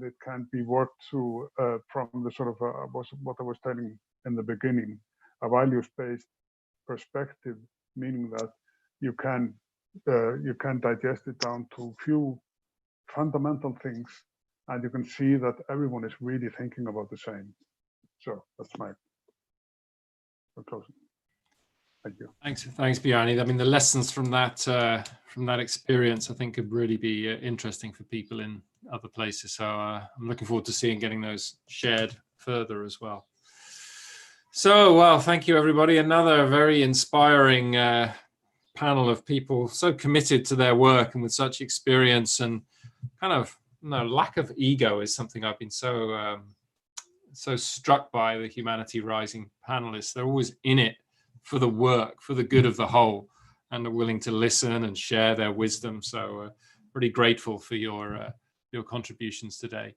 it can be worked through from the sort of what I was telling in the beginning, a values-based perspective, meaning that you can digest it down to few fundamental things, and you can see that everyone is really thinking about the same. So that's my conclusion. Thank you. Thanks, Bjarni. I mean, the lessons from that experience, I think, could really be interesting for people in other places. So I'm looking forward to getting those shared further as well. So, well, thank you, everybody. Another very inspiring panel of people so committed to their work and with such experience, and kind of lack of ego is something I've been so struck by. The Humanity Rising panelists, they're always in it for the work, for the good of the whole, and are willing to listen and share their wisdom. So pretty grateful for your contributions today,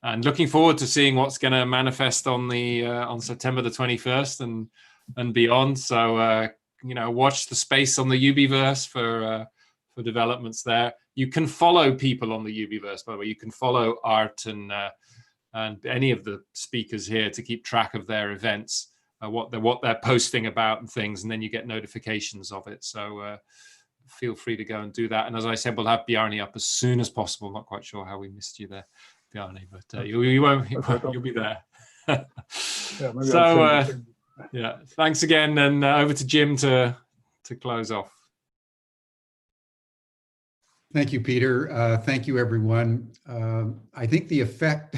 and looking forward to seeing what's going to manifest on the on September the 21st and beyond. So watch the space on the UbiVerse for developments there. You can follow people on the UbiVerse, by the way. You can follow Aart and any of the speakers here to keep track of their events, what they're posting about and things, and then you get notifications of it. So feel free to go and do that. And as I said, we'll have Bjarni up as soon as possible. Not quite sure how we missed you there, Bjarni, but you'll be there. Yeah, thanks again, and over to Jim to close off. Thank you, Peter. Thank you, everyone. I think the effect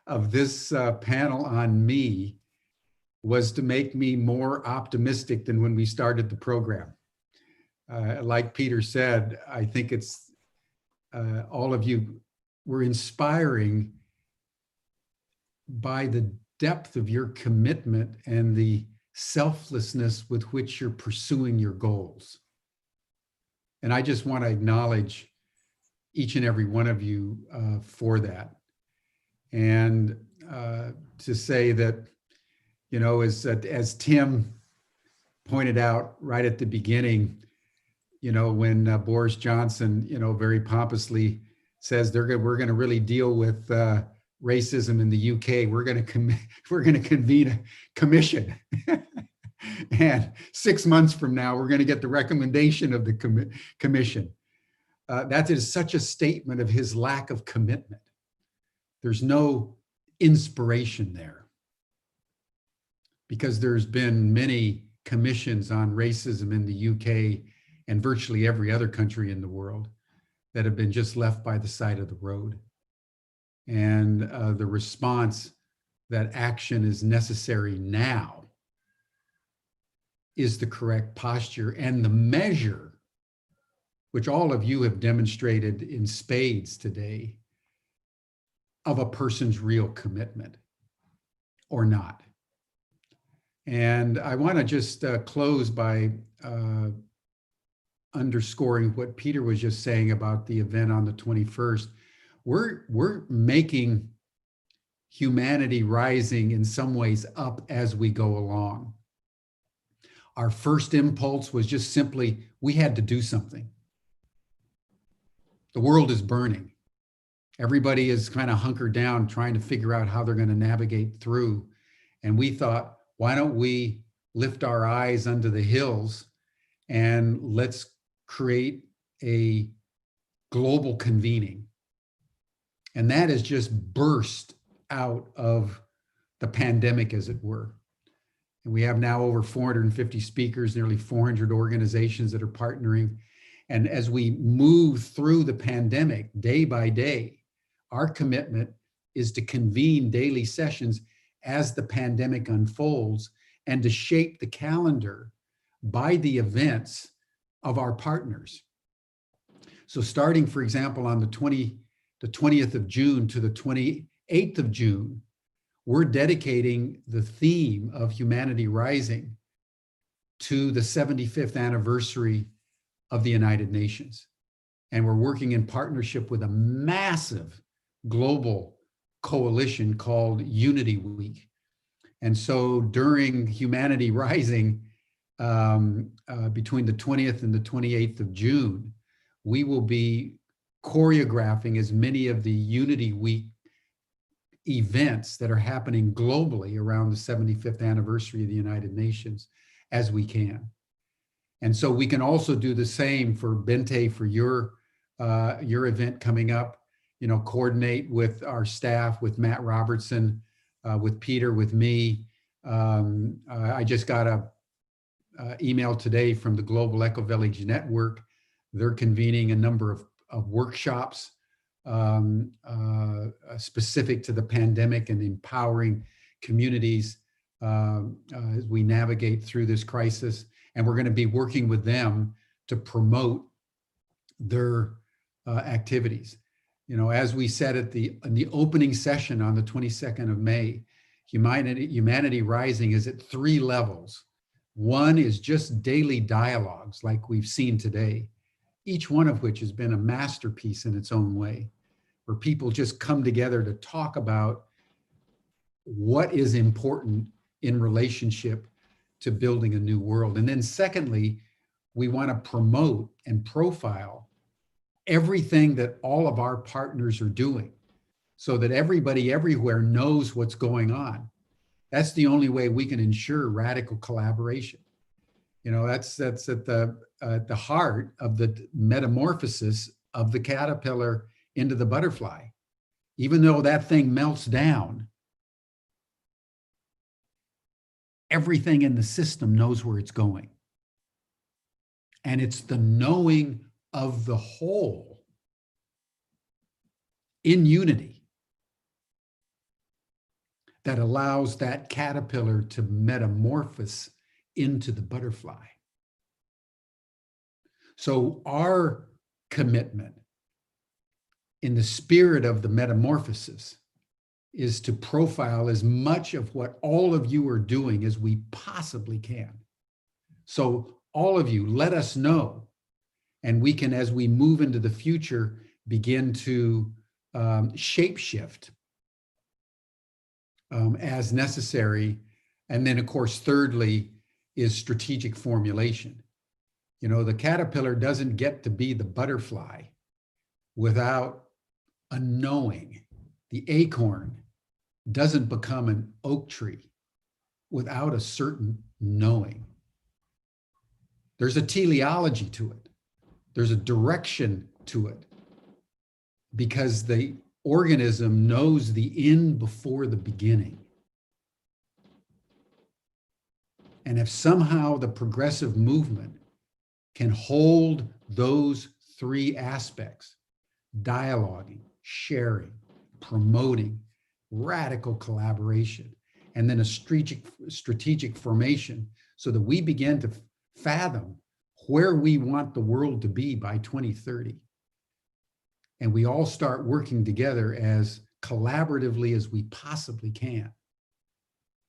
of this panel on me was to make me more optimistic than when we started the program. Like Peter said, I think it's all of you were inspiring by the depth of your commitment and the selflessness with which you're pursuing your goals. And I just want to acknowledge each and every one of you for that. And to say that, as Tim pointed out right at the beginning, when Boris Johnson, very pompously says we're going to really deal with racism in the UK, we're going to convene a commission. And 6 months from now, we're going to get the recommendation of the commission. That is such a statement of his lack of commitment. There's no inspiration there, because there's been many commissions on racism in the UK and virtually every other country in the world that have been just left by the side of the road. And the response that action is necessary now is the correct posture and the measure, which all of you have demonstrated in spades today, of a person's real commitment or not. And I want to just close by underscoring what Peter was just saying about the event on the 21st. We're making Humanity Rising in some ways up as we go along. Our first impulse was just simply, we had to do something. The world is burning. Everybody is kind of hunkered down trying to figure out how they're going to navigate through. And we thought, why don't we lift our eyes unto the hills and let's create a global convening. And that has just burst out of the pandemic, as it were. And we have now over 450 speakers, nearly 400 organizations that are partnering. And as we move through the pandemic day by day, our commitment is to convene daily sessions as the pandemic unfolds and to shape the calendar by the events of our partners. So starting, for example, on the 20th of June to the 28th of June, we're dedicating the theme of Humanity Rising to the 75th anniversary of the United Nations. And we're working in partnership with a massive global coalition called Unity Week. And so during Humanity Rising, between the 20th and the 28th of June, we will be choreographing as many of the Unity Week events that are happening globally around the 75th anniversary of the United Nations as we can. And so we can also do the same for Bente, for your event coming up, coordinate with our staff, with Matt Robertson, with Peter, with me. I just got a email today from the Global Eco Village Network. They're convening a number of workshops specific to the pandemic and empowering communities as we navigate through this crisis. And we're going to be working with them to promote their activities. You know, as we said in the opening session on the 22nd of May, Humanity Rising is at 3 levels. One is just daily dialogues like we've seen today, each one of which has been a masterpiece in its own way, where people just come together to talk about what is important in relationship to building a new world. And then secondly, we want to promote and profile everything that all of our partners are doing so that everybody everywhere knows what's going on. That's the only way we can ensure radical collaboration. You know, that's at the heart of the metamorphosis of the caterpillar into the butterfly. Even though that thing melts down, everything in the system knows where it's going. And it's the knowing of the whole in unity that allows that caterpillar to metamorphose into the butterfly. So our commitment in the spirit of the metamorphosis is to profile as much of what all of you are doing as we possibly can. So all of you, let us know. And we can, as we move into the future, begin to shapeshift as necessary. And then, of course, thirdly is strategic formulation. You know, the caterpillar doesn't get to be the butterfly without a knowing. The acorn doesn't become an oak tree without a certain knowing. There's a teleology to it. There's a direction to it, because the organism knows the end before the beginning. And if somehow the progressive movement can hold those 3 aspects, dialoguing, sharing, promoting, radical collaboration, and then a strategic formation, so that we begin to fathom where we want the world to be by 2030. And we all start working together as collaboratively as we possibly can.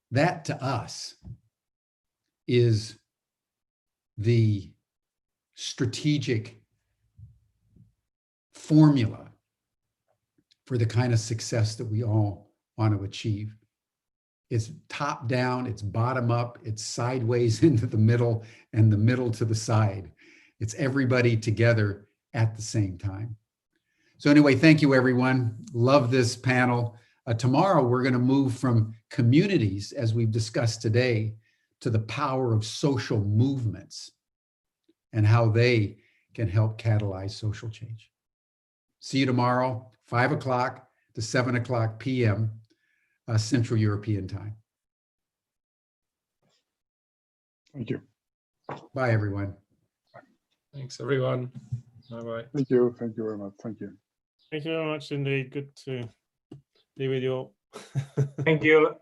That to us is the strategic formula for the kind of success that we all want to achieve. It's top down, it's bottom up, it's sideways into the middle, and the middle to the side. It's everybody together at the same time. So anyway, thank you, everyone. Love this panel. Tomorrow, we're going to move from communities, as we've discussed today, to the power of social movements and how they can help catalyze social change. See you tomorrow, 5 o'clock to 7 o'clock p.m. Central European time. Thank you. Bye, everyone. Thanks, everyone. Bye-bye. Thank you. Thank you very much. Thank you. Thank you very much indeed. Good to be with you all. Thank you.